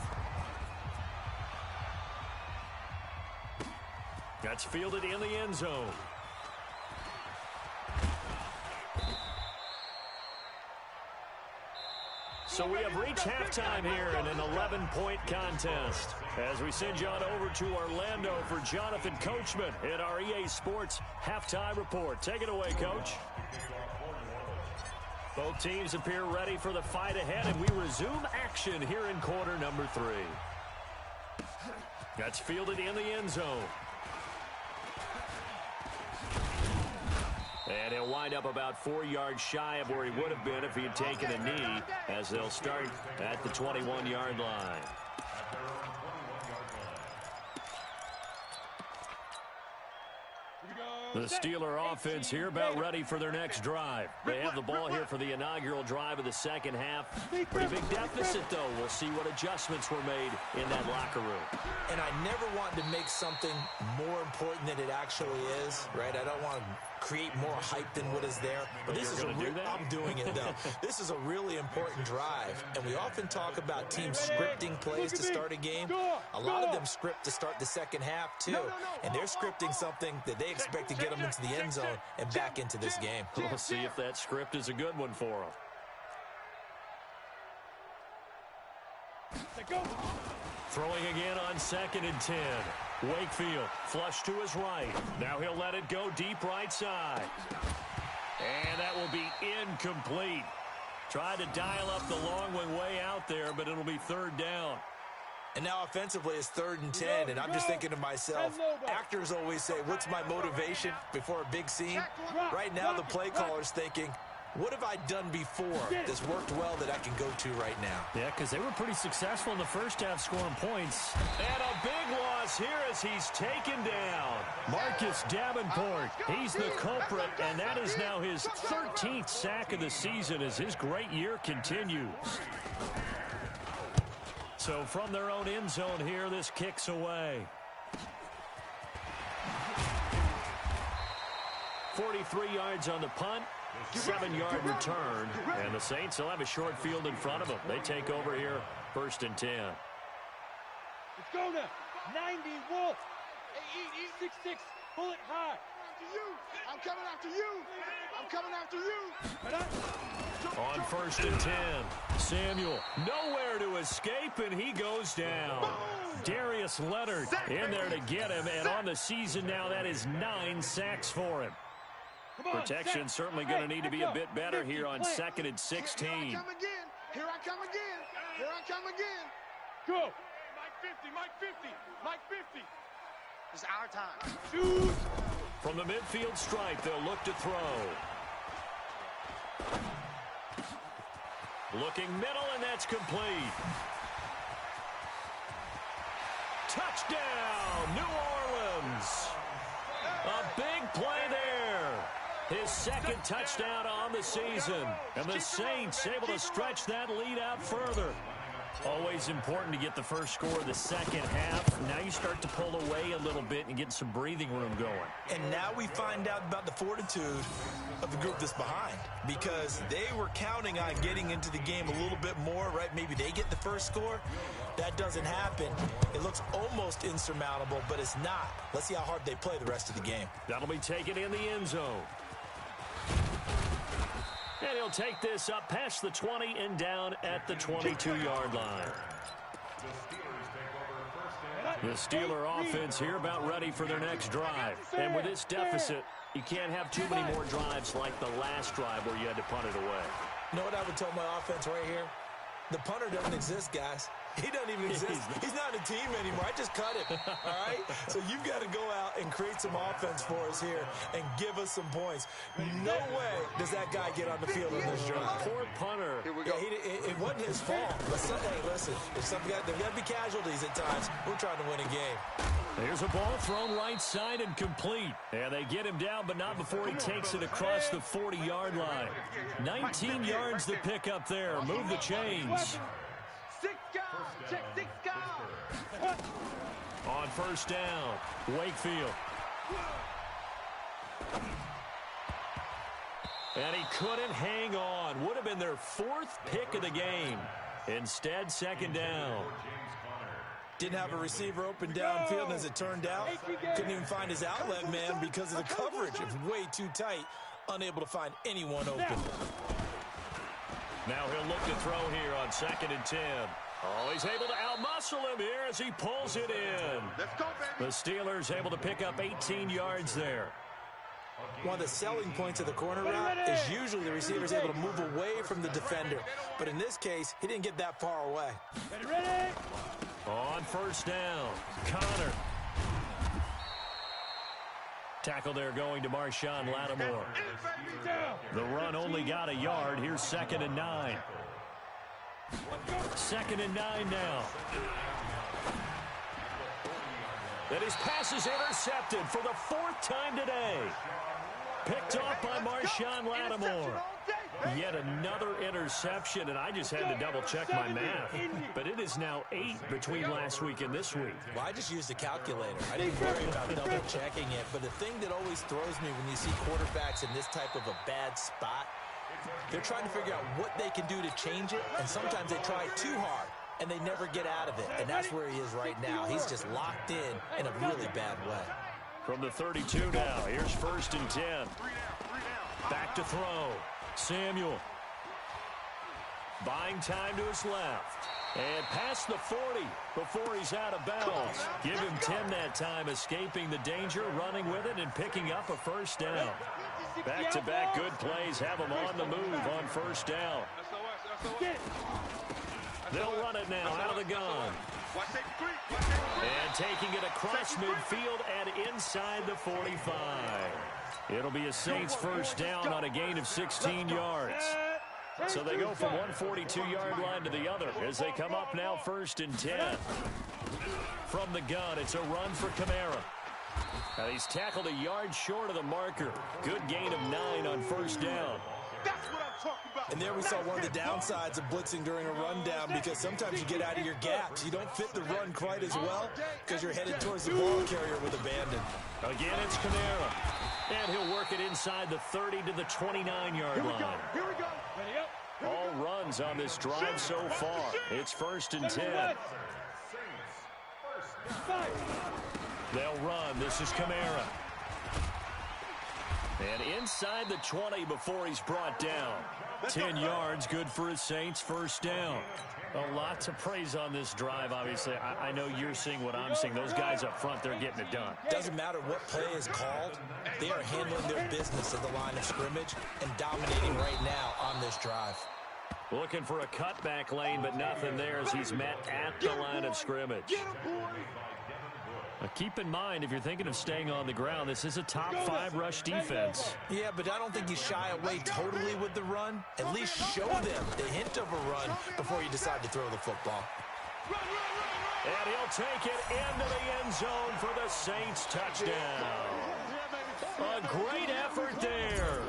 Speaker 5: That's fielded in the end zone. So we have reached halftime here in an 11-point contest. As we send you on over to Orlando for Jonathan Coachman in our EA Sports Halftime Report. Take it away, Coach. Both teams appear ready for the fight ahead, and we resume action here in quarter number 3. That's fielded in the end zone. And he'll wind up about 4 yards shy of where he would have been if he had taken a knee, as they'll start at the 21-yard line. The Steeler offense here about ready for their next drive. They have the ball here for the inaugural drive of the second half. Pretty big deficit, though. We'll see what adjustments were made in that locker room.
Speaker 6: And I never want to make something more important than it actually is, right? I don't want to create more hype than what is there. But this is I'm doing it, though. This is a really important drive. And we often talk about teams scripting plays to start a game. A lot of them script to start the second half, too. And they're scripting something that they expect to get them into the end zone and back into this game.
Speaker 5: We'll see if that script is a good one for them. Throwing again on 2nd and 10. Wakefield, flush to his right. Now he'll let it go deep right side. And that will be incomplete. Tried to dial up the long one way out there, but it'll be 3rd down.
Speaker 6: And now offensively it's 3rd and 10, and I'm just thinking to myself, actors always say, what's my motivation before a big scene? Right now the play caller's thinking, what have I done before that's worked well that I can go to right now?
Speaker 5: Yeah, because they were pretty successful in the first half scoring points. And a big loss here as he's taken down. Marcus Davenport, he's the culprit, and that is now his 13th sack of the season as his great year continues. So from their own end zone here, this kicks away. 43 yards on the punt. 7-yard return, and the Saints will have a short field in front of them. They take over here, 1st and 10.
Speaker 7: Let's go now. 90 Wolf. 6-6. Pull it high.
Speaker 3: I'm coming after you. I'm coming after you.
Speaker 5: On 1st and 10, Samuel nowhere to escape, and he goes down. Darius Leonard in there to get him, and on the season now, that is 9 sacks for him. Protection certainly going to need to be a bit better here on 2nd and 16.
Speaker 3: Here I come again. Here I come again. Here I come again.
Speaker 7: Go.
Speaker 3: Mike 50. Mike 50. Mike 50. It's our time.
Speaker 7: Shoot.
Speaker 5: From the midfield stripe, they'll look to throw. Looking middle, and that's complete. Touchdown, New Orleans. A big play there. His 2nd touchdown on the season. And the Saints able to stretch that lead out further. Always important to get the first score of the second half. Now you start to pull away a little bit and get some breathing room going.
Speaker 6: And now we find out about the fortitude of the group that's behind, because they were counting on getting into the game a little bit more, right? Maybe they get the first score. That doesn't happen. It looks almost insurmountable, but it's not. Let's see how hard they play the rest of the game.
Speaker 5: That'll be taken in the end zone. And he'll take this up past the 20 and down at the 22-yard line. The Steeler offense here about ready for their next drive. And with this deficit, you can't have too many more drives like the last drive where you had to punt it away.
Speaker 6: You know what I would tell my offense right here? The punter doesn't exist, guys. He doesn't even exist. He's not a team anymore. I just cut him, all right? So you've got to go out and create some offense for us here and give us some points. No way does that guy get on the field on this drive.
Speaker 5: Poor punter.
Speaker 6: Yeah, it wasn't his fault. But hey, listen, there's got to be casualties at times. We're trying to win a game.
Speaker 5: Here's a ball thrown right side and complete. And they get him down, but not before he takes it across the 40-yard line. 19 yards to pick up there. Move the chains.
Speaker 3: 6 guys. Check 6 guys.
Speaker 5: On 1st down, Wakefield. And he couldn't hang on. Would have been their 4th pick of the game. Instead, 2nd down.
Speaker 6: Didn't have a receiver open downfield, and as it turned out, couldn't even find his outlet man because of the coverage. It was way too tight, unable to find anyone open.
Speaker 5: Now he'll look to throw here on 2nd and 10. Oh, he's able to outmuscle him here as he pulls it in.
Speaker 3: Let's go, baby.
Speaker 5: The Steelers able to pick up 18 yards there.
Speaker 6: One of the selling points of the corner route is usually the receiver's able to move away from the defender. But in this case, he didn't get that far away.
Speaker 7: Ready?
Speaker 5: On 1st down, Connor. Tackle there going to Marshawn Lattimore. The run only got a yard. Here's 2nd and 9. 2nd and 9 now. And his pass is intercepted for the 4th time today. Picked off by Marshawn Lattimore. Yet another interception, and I just had to double-check my math. But it is now 8 between last week and this week.
Speaker 6: Well, I just used a calculator. I didn't worry about double-checking it. But the thing that always throws me when you see quarterbacks in this type of a bad spot, they're trying to figure out what they can do to change it, and sometimes they try too hard, and they never get out of it. And that's where he is right now. He's just locked in a really bad way.
Speaker 5: From the 32 now, here's 1st and 10. Back to throw. Samuel. Buying time to his left. And past the 40 before he's out of bounds. Give him 10 that time, escaping the danger, running with it, and picking up a 1st down. Back-to-back good plays have him on the move on 1st down. They'll run it now out of the gun. And taking it across midfield and inside the 45. It'll be a Saints 1st down on a gain of 16 yards. So they go from one 42-yard line to the other as they come up now 1st and 10. From the gun, it's a run for Kamara. Now he's tackled a yard short of the marker. Good gain of 9 on 1st down.
Speaker 3: That's what I'm talking about.
Speaker 6: And there we saw one of the downsides of blitzing during a rundown, because sometimes you get out of your gaps. You don't fit the run quite as well because you're headed towards the ball carrier with abandon.
Speaker 5: Again, it's Kamara. And he'll work it inside the 30 to the 29-yard line.
Speaker 7: Here we go. Ready up.
Speaker 5: All runs on this drive so far. It's 1st and 10. They'll run. This is Kamara. And inside the 20 before he's brought down. 10 yards, good for his Saints, 1st down. A lot to praise on this drive, obviously. I know you're seeing what I'm seeing. Those guys up front, they're getting it done.
Speaker 6: Doesn't matter what play is called. They are handling their business at the line of scrimmage and dominating right now on this drive.
Speaker 5: Looking for a cutback lane, but nothing there as he's met at the line of scrimmage. Now keep in mind, if you're thinking of staying on the ground, this is a top 5 rush defense.
Speaker 6: Yeah, but I don't think you shy away totally with the run. At least show them the hint of a run before you decide to throw the football.
Speaker 5: And he'll take it into the end zone for the Saints touchdown. A great effort there.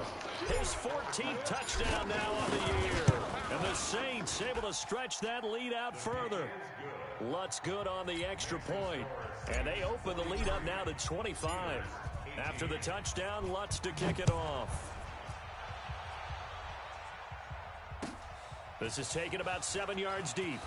Speaker 5: His 14th touchdown now on the year. And the Saints able to stretch that lead out further. Lutz good on the extra point. And they open the lead up now to 25. After the touchdown, Lutz to kick it off. This is taken about 7 yards deep.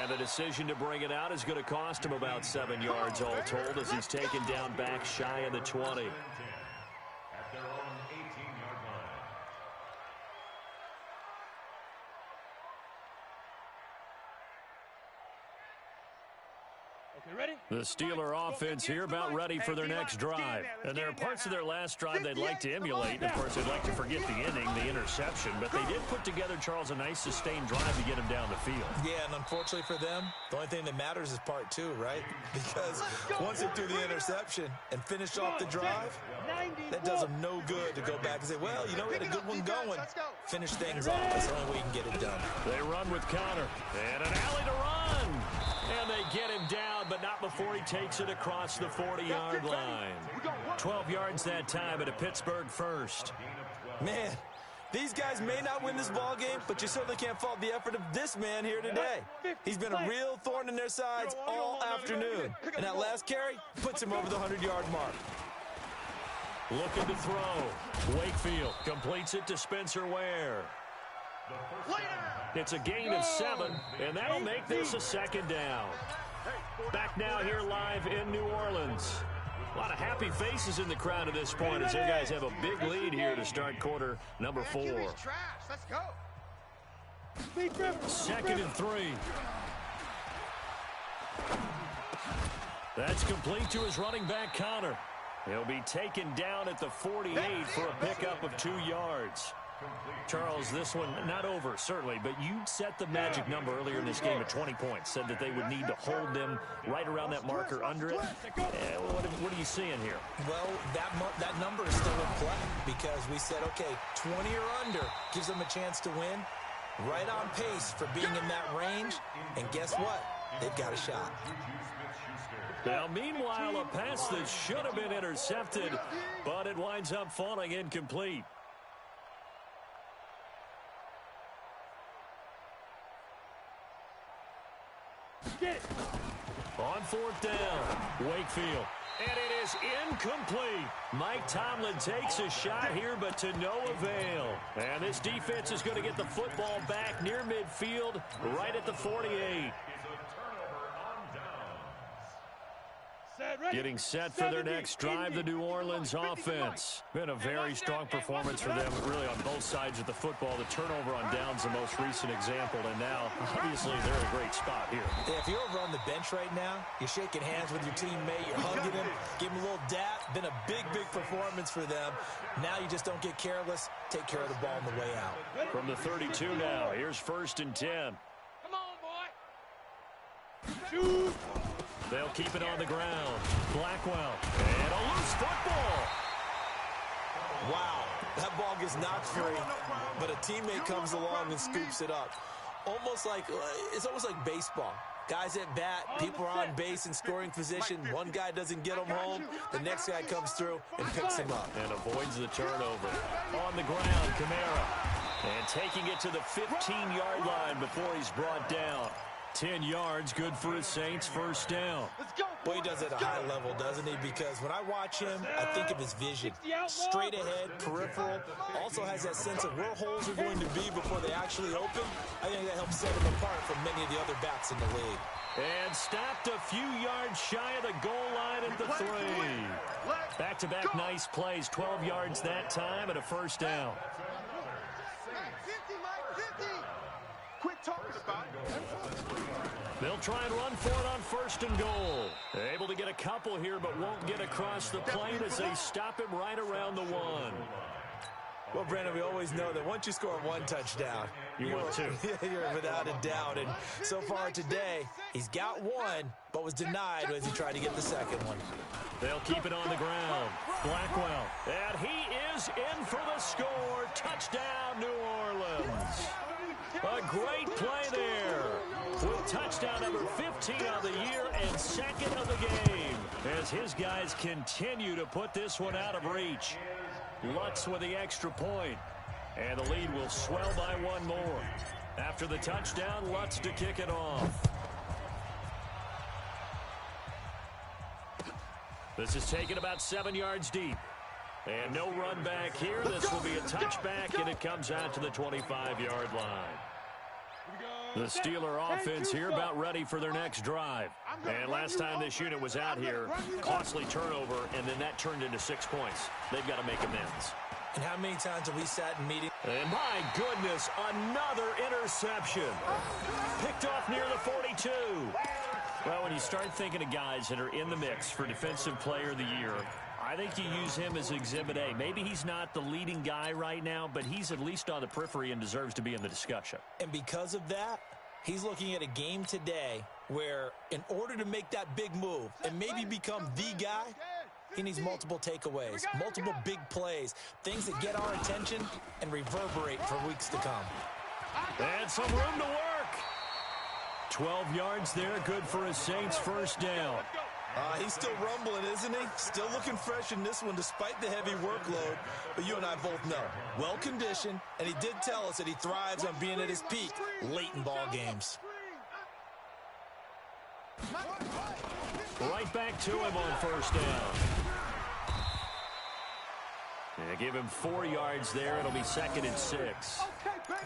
Speaker 5: And the decision to bring it out is going to cost him about 7 yards all told as he's taken down back shy of the 20.
Speaker 10: At their own 18-yard line.
Speaker 7: Okay, ready?
Speaker 5: The Steeler offense here about ready for their next drive. And there are parts of their last drive they'd like to emulate. Of course, they'd like to forget the inning, the interception. But they did put together, Charles, a nice sustained drive to get him down the field.
Speaker 6: Yeah, and unfortunately for them, the only thing that matters is part 2, right? Because once they threw the interception and finished off the drive, that does them no good to go back and say, well, you know, we had a good one going. Finish things off. That's the only way you can get it done.
Speaker 5: They run with Connor. And an alley to run. And they get him down, but not before he takes it across the 40-yard line. 12 yards that time at a Pittsburgh first.
Speaker 6: Man, these guys may not win this ball game, but you certainly can't fault the effort of this man here today. He's been a real thorn in their sides all afternoon. And that last carry puts him over the 100-yard mark.
Speaker 5: Looking to throw. Wakefield completes it to Spencer Ware. It's a gain of 7, and that'll make this a 2nd down. Back now here live in New Orleans. lot of happy faces in the crowd at this point as their guys have a big lead here to start quarter number 4.
Speaker 3: Let's go.
Speaker 5: 2nd and 3. That's complete to his running back, Connor. He'll be taken down at the 48 for a pickup of 2 yards. Charles, this one not over, certainly, but you set the magic number earlier in this game at 20 points. Said that they would need to hold them right around that marker under it. What are you seeing here?
Speaker 6: Well, that number is still in play because we said, okay, 20 or under gives them a chance to win. Right on pace for being in that range. And guess what? They've got a shot.
Speaker 5: Now, meanwhile, a pass that should have been intercepted, but it winds up falling incomplete. On 4th down, Wakefield. And it is incomplete. Mike Tomlin takes a shot here, but to no avail. And this defense is going to get the football back near midfield, right at the 48. Getting set for their next drive, the New Orleans offense. Been a very strong performance for them, really, on both sides of the football. The turnover on downs the most recent example, and now, obviously, they're in a great spot here.
Speaker 6: Yeah, if you're over on the bench right now, you're shaking hands with your teammate, you're hugging him, give him a little dap. Been a big, big performance for them. Now you just don't get careless. Take care of the ball on the way out.
Speaker 5: From the 32 now, here's 1st and 10.
Speaker 3: Come on, boy.
Speaker 5: Shoot. They'll keep it on the ground. Blackwell. And a loose football.
Speaker 6: Wow. That ball gets knocked free, but a teammate comes along and scoops it up. It's almost like baseball. Guys at bat, people are on base in scoring position. One guy doesn't get him home. The next guy comes through and picks him up.
Speaker 5: And avoids the turnover. On the ground, Kamara. And taking it to the 15-yard line before he's brought down. 10 yards, good for his Saints, 1st down.
Speaker 6: Well, he does it at a high level, doesn't he? Because when I watch him, I think of his vision. Straight ahead, peripheral. Also has that sense of where holes are going to be before they actually open. I think that helps set him apart from many of the other backs in the league.
Speaker 5: And stopped a few yards shy of the goal line at the 3. Back-to-back nice plays, 12 yards that time and a 1st down.
Speaker 3: Quit talking about it.
Speaker 5: They'll try and run for it on 1st and goal. They're able to get a couple here, but won't get across the plane as they stop him right around the 1.
Speaker 6: Well, Brandon, we always know that once you score 1 touchdown,
Speaker 5: you're
Speaker 6: without a doubt. And so far today, he's got 1, but was denied as he tried to get the 2nd one.
Speaker 5: They'll keep it on the ground. Blackwell. And he is in for the score. Touchdown, New Orleans. A great play there. With touchdown number 15 of the year and 2nd of the game. As his guys continue to put this one out of reach. Lutz with the extra point. And the lead will swell by 1 more. After the touchdown, Lutz to kick it off. This is taken about 7 yards deep. And no run back here. This will be a touchback, and it comes out to the 25-yard line. The Steeler offense here about ready for their next drive. And last time this unit was out here, costly turnover, and then that turned into 6 points. They've got to make amends.
Speaker 6: And how many times have we sat in meetings?
Speaker 5: And my goodness, another interception. Picked off near the 42. Well, when you start thinking of guys that are in the mix for Defensive Player of the Year, I think you use him as Exhibit A. Maybe he's not the leading guy right now, but he's at least on the periphery and deserves to be in the discussion.
Speaker 6: And because of that, he's looking at a game today where in order to make that big move and maybe become the guy, he needs multiple takeaways, multiple big plays, things that get our attention and reverberate for weeks to come.
Speaker 5: And some room to work. 12 yards there, good for his Saints, 1st down.
Speaker 6: He's still rumbling, isn't he? Still looking fresh in this one despite the heavy workload. But you and I both know, well-conditioned, and he did tell us that he thrives on being at his peak late in ball games.
Speaker 5: Right back to him on 1st down. They give him 4 yards there. It'll be 2nd and 6.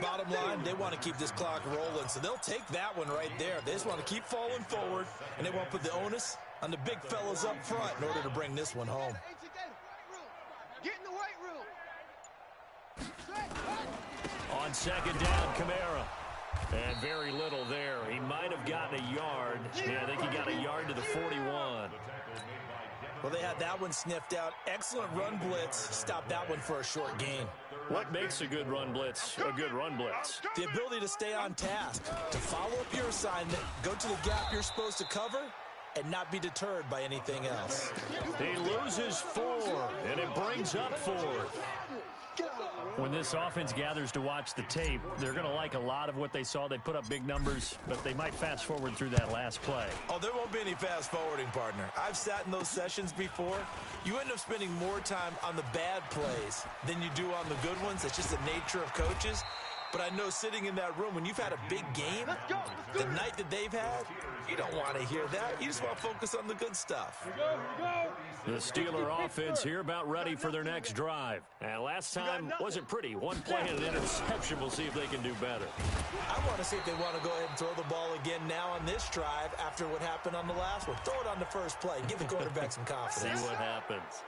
Speaker 6: Bottom line, they want to keep this clock rolling, so they'll take that one right there. They just want to keep falling forward, and they want to put the onus on the big fellas up front in order to bring this one home.
Speaker 3: Get in the weight room.
Speaker 5: On second down, Kamara. And very little there. He might have gotten a yard. Yeah, I think he got a yard to the 41.
Speaker 6: Well, they had that one sniffed out. Excellent run blitz. Stopped that one for a short gain.
Speaker 5: What makes a good run blitz a good run blitz?
Speaker 6: The ability to stay on task, to follow up your assignment, go to the gap you're supposed to cover, and not be deterred by anything else.
Speaker 5: He loses 4, and it brings up 4. When this offense gathers to watch the tape, they're going to like a lot of what they saw. They put up big numbers, but they might fast forward through that last play.
Speaker 6: Oh, there won't be any fast forwarding, partner. I've sat in those sessions before. You end up spending more time on the bad plays than you do on the good ones. That's just the nature of coaches. But I know sitting in that room, when you've had a big game, the night that they've had, you don't want to hear that. You just want to focus on the good stuff.
Speaker 5: The Steeler offense here about ready for their next drive. And last time wasn't pretty. One play and an interception. We'll see if they can do better.
Speaker 6: I want to see if they want to go ahead and throw the ball again now on this drive after what happened on the last one. Throw it on the first play. Give the quarterback some confidence.
Speaker 5: See what happens.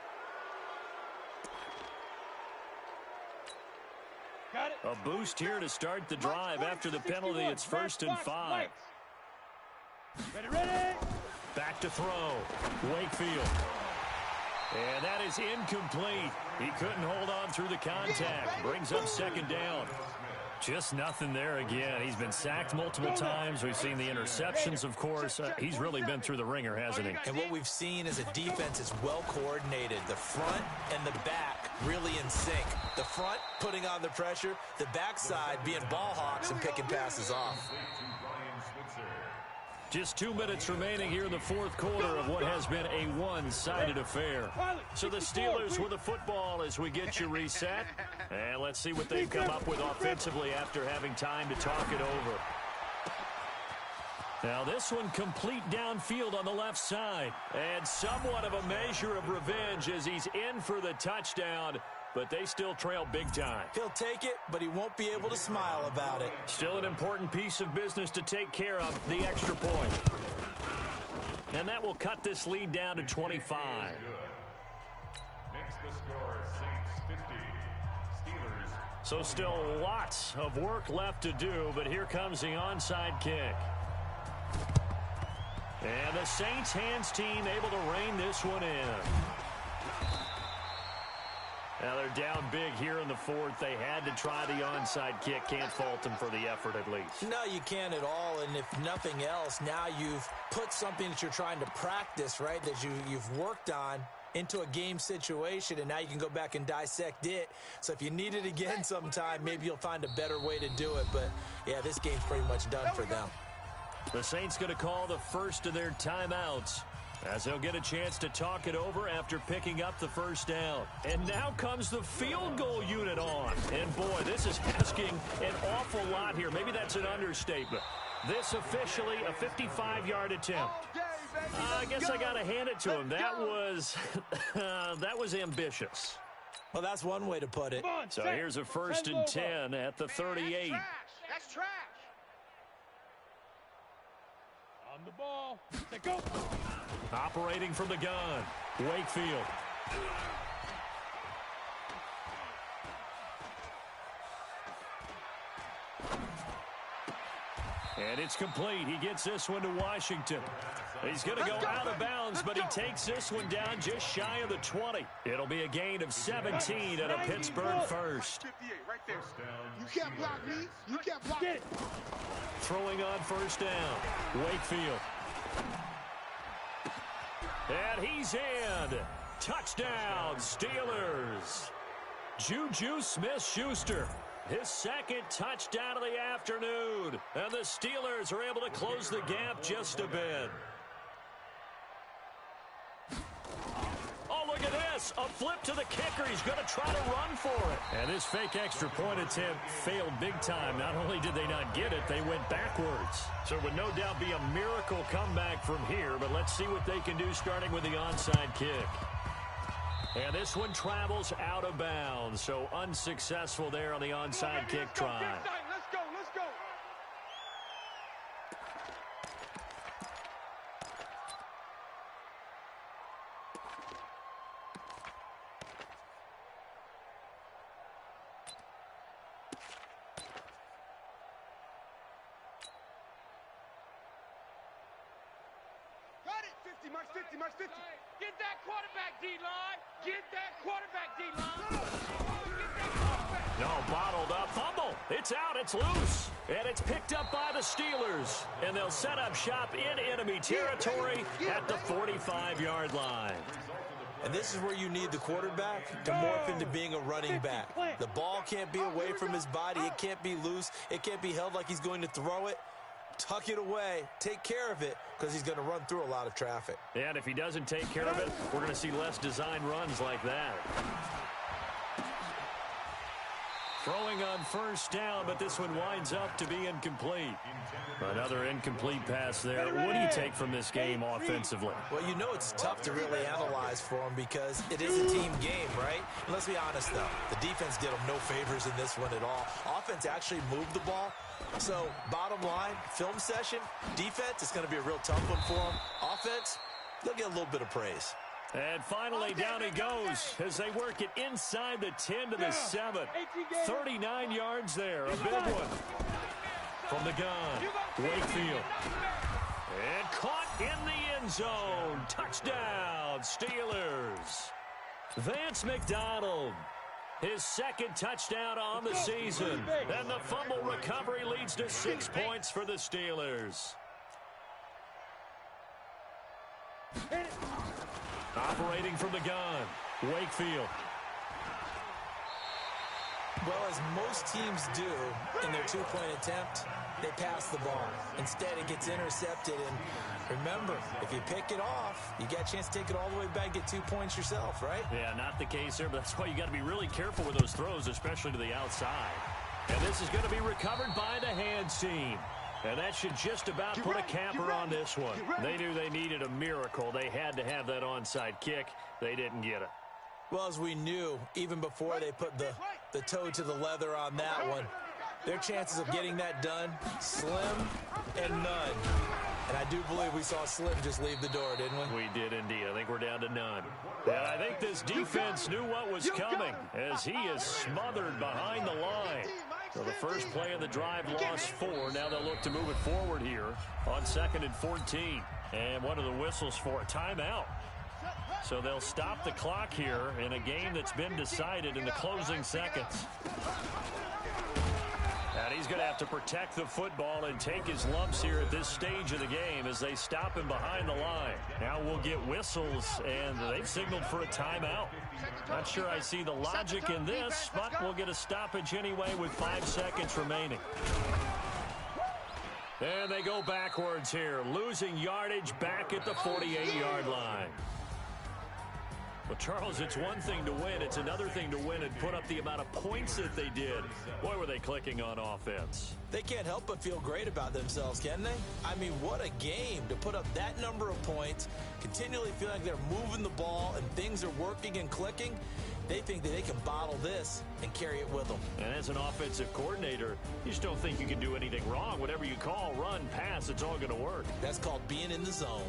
Speaker 5: A boost here to start the drive after the penalty. It's 1st and 5.
Speaker 7: Ready.
Speaker 5: Back to throw. Wakefield. And that is incomplete. He couldn't hold on through the contact. Brings up second down. Just nothing there again. He's been sacked multiple times. We've seen the interceptions, of course. He's really been through the ringer, hasn't he?
Speaker 6: And what we've seen is a defense is well coordinated. The front and the back really in sync. The front putting on the pressure. The backside being ball hawks and picking passes off.
Speaker 5: Just 2 minutes remaining here in the fourth quarter of what has been a one-sided affair. So the Steelers with the football as we get you reset. And let's see what they've come up with offensively after having time to talk it over. Now this one complete downfield on the left side. And somewhat of a measure of revenge as he's in for the touchdown. But they still trail big time.
Speaker 6: He'll take it, but he won't be able to smile about it.
Speaker 5: Still an important piece of business to take care of, the extra point. And that will cut this lead down to 25.
Speaker 10: Makes the score Saints 50, Steelers.
Speaker 5: So still lots of work left to do, but here comes the onside kick. And the Saints hands team able to rein this one in. Now they're down big here in the fourth. They had to try the onside kick. Can't fault them for the effort at least.
Speaker 6: No, you can't at all. And if nothing else, now you've put something that you're trying to practice, right, that you've worked on into a game situation, and now you can go back and dissect it. So if you need it again sometime, maybe you'll find a better way to do it. But, yeah, this game's pretty much done for them.
Speaker 5: The Saints going to call the first of their timeouts, as they'll get a chance to talk it over after picking up the first down. And now comes the field goal unit on. And boy, this is asking an awful lot here. Maybe that's an understatement. This officially a 55-yard attempt. I guess I got to hand it to him. That was ambitious.
Speaker 6: Well, that's one way to put it.
Speaker 5: So here's a 1st and 10 at the 38.
Speaker 3: That's trash.
Speaker 7: On the ball. They go.
Speaker 5: Operating from the gun, Wakefield. And it's complete. He gets this one to Washington. He's going to go out of bounds, but he takes this one down just shy of the 20. It'll be a gain of 17 and a Pittsburgh first.
Speaker 3: 58 right there. You can't block me. You can't block it.
Speaker 5: Throwing on first down, Wakefield. And he's in. Touchdown, Steelers. Juju Smith-Schuster, his second touchdown of the afternoon. And the Steelers are able to close the gap just a bit. Oh, look at this. A flip to the kicker. He's going to try to run for it. And this fake extra point attempt failed big time. Not only did they not get it, they went backwards. So it would no doubt be a miracle comeback from here, but let's see what they can do starting with the onside kick. And this one travels out of bounds, so unsuccessful there on the onside kick try.
Speaker 3: Let's go. March 50, March 50. Get that quarterback, D-line. Get that quarterback, D-line.
Speaker 5: No, bottled up. Fumble. It's out. It's loose. And it's picked up by the Steelers. And they'll set up shop in enemy territory at the 45-yard line.
Speaker 6: And this is where you need the quarterback to morph into being a running back. The ball can't be away from his body. It can't be loose. It can't be held like he's going to throw it. Tuck it away. Take care of it because he's going to run through a lot of traffic.
Speaker 5: And if he doesn't take care of it, we're going to see less design runs like that. Throwing on first down, but this one winds up to be incomplete. Another incomplete pass there. What do you take from this game offensively?
Speaker 6: Well, you know it's tough to really analyze for them because it is a team game, right? And let's be honest, though. The defense did them no favors in this one at all. Offense actually moved the ball. So, bottom line, film session, defense, it's going to be a real tough one for them. Offense, they'll get a little bit of praise.
Speaker 5: And finally, down he goes as they work it inside the 10 to the 7. 39 yards there, a big one. From the gun, Wakefield. And caught in the end zone. Touchdown, Steelers. Vance McDonald, his second touchdown on the season. And the fumble recovery leads to 6 points for the Steelers. Operating from the gun, Wakefield.
Speaker 6: Well, as most teams do in their two-point attempt, they pass the ball. Instead, it gets intercepted. And remember, if you pick it off, you got a chance to take it all the way back, get 2 points yourself, right?
Speaker 5: Yeah, not the case there, but that's why you got to be really careful with those throws, especially to the outside. And this is going to be recovered by the hands team. And that should just about put a capper on this one. They knew they needed a miracle. They had to have that onside kick. They didn't get it.
Speaker 6: Well, as we knew, even before they put the toe to the leather on that one, their chances of getting that done, slim and none. And I do believe we saw Slim just leave the door, didn't we?
Speaker 5: We did indeed. I think we're down to none. And I think this defense knew what was coming as he is smothered behind the line. So the first play of the drive lost 4. Now they'll look to move it forward here on 2nd and 14. And what are the whistles for? A timeout. So they'll stop the clock here in a game that's been decided in the closing seconds. And he's going to have to protect the football and take his lumps here at this stage of the game as they stop him behind the line. Now we'll get whistles, and they've signaled for a timeout. Not sure I see the logic in this, but we'll get a stoppage anyway with 5 seconds remaining. And they go backwards here, losing yardage back at the 48-yard line. Well, Charles, it's one thing to win. It's another thing to win and put up the amount of points that they did. Boy, were they clicking on offense.
Speaker 6: They can't help but feel great about themselves, can they? I mean, what a game to put up that number of points, continually feel like they're moving the ball and things are working and clicking. They think that they can bottle this and carry it with them.
Speaker 5: And as an offensive coordinator, you just don't think you can do anything wrong. Whatever you call, run, pass, it's all going to work.
Speaker 6: That's called being in the zone.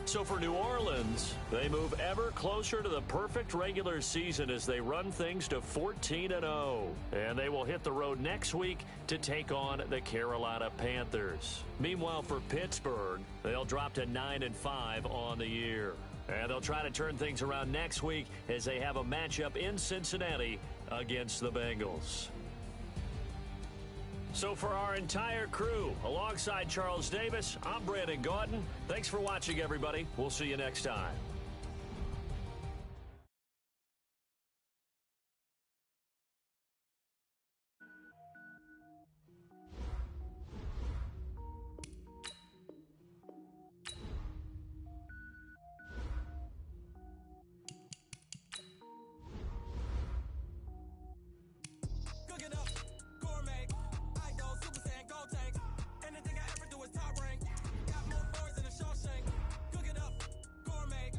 Speaker 5: So for New Orleans, they move ever closer to the perfect regular season as they run things to 14-0. And they will hit the road next week to take on the Carolina Panthers. Meanwhile, for Pittsburgh, they'll drop to 9-5 on the year. And they'll try to turn things around next week as they have a matchup in Cincinnati against the Bengals. So for our entire crew, alongside Charles Davis, I'm Brandon Gaudin. Thanks for watching, everybody. We'll see you next time.
Speaker 11: Anything I ever do is top rank. Got more boys than a Shawshank. Cook it up, gourmet.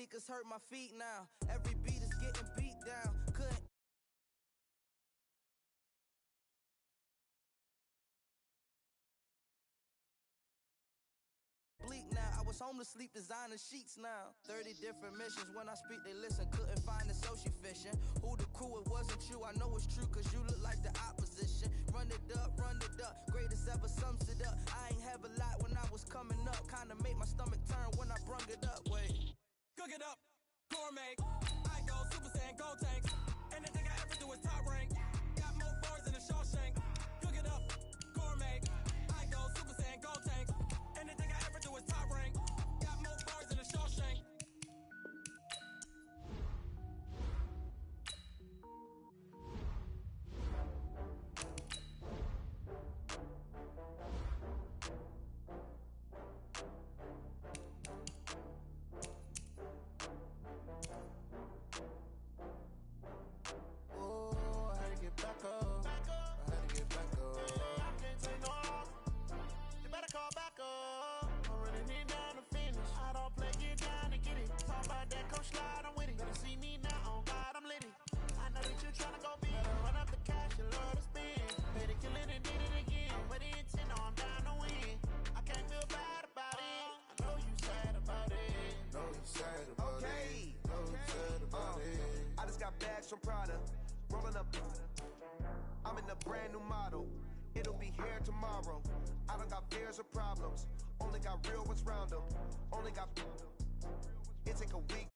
Speaker 11: sneakers hurt my feet now. Every beat is getting beat down. Couldn't bleak now. I was home to sleep, designing sheets now. 30 different missions. When I speak, they listen. Couldn't find it, so she fishing. Who the crew? It wasn't you. I know it's true, cause you look like the opposition. Run it up, greatest ever sums it up. I ain't have a lot when I was coming up. Kinda made my stomach turn when I brung it up. Wait.
Speaker 12: Cook it up, gourmet. I go Super Saiyan, gold tanks. Anything I ever do is top rank. Got more bars than a Shawshank. Cook it up, gourmet. I go Super Saiyan, gold tanks. Anything I ever do is top rank. Got more bars than a Shawshank.
Speaker 13: From Prada, rolling up. I'm in a brand new model. It'll be here tomorrow. I don't got fears or problems. Only got real ones round them. Only got. It take a week.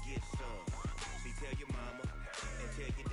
Speaker 14: get some. See, tell your mama and tell your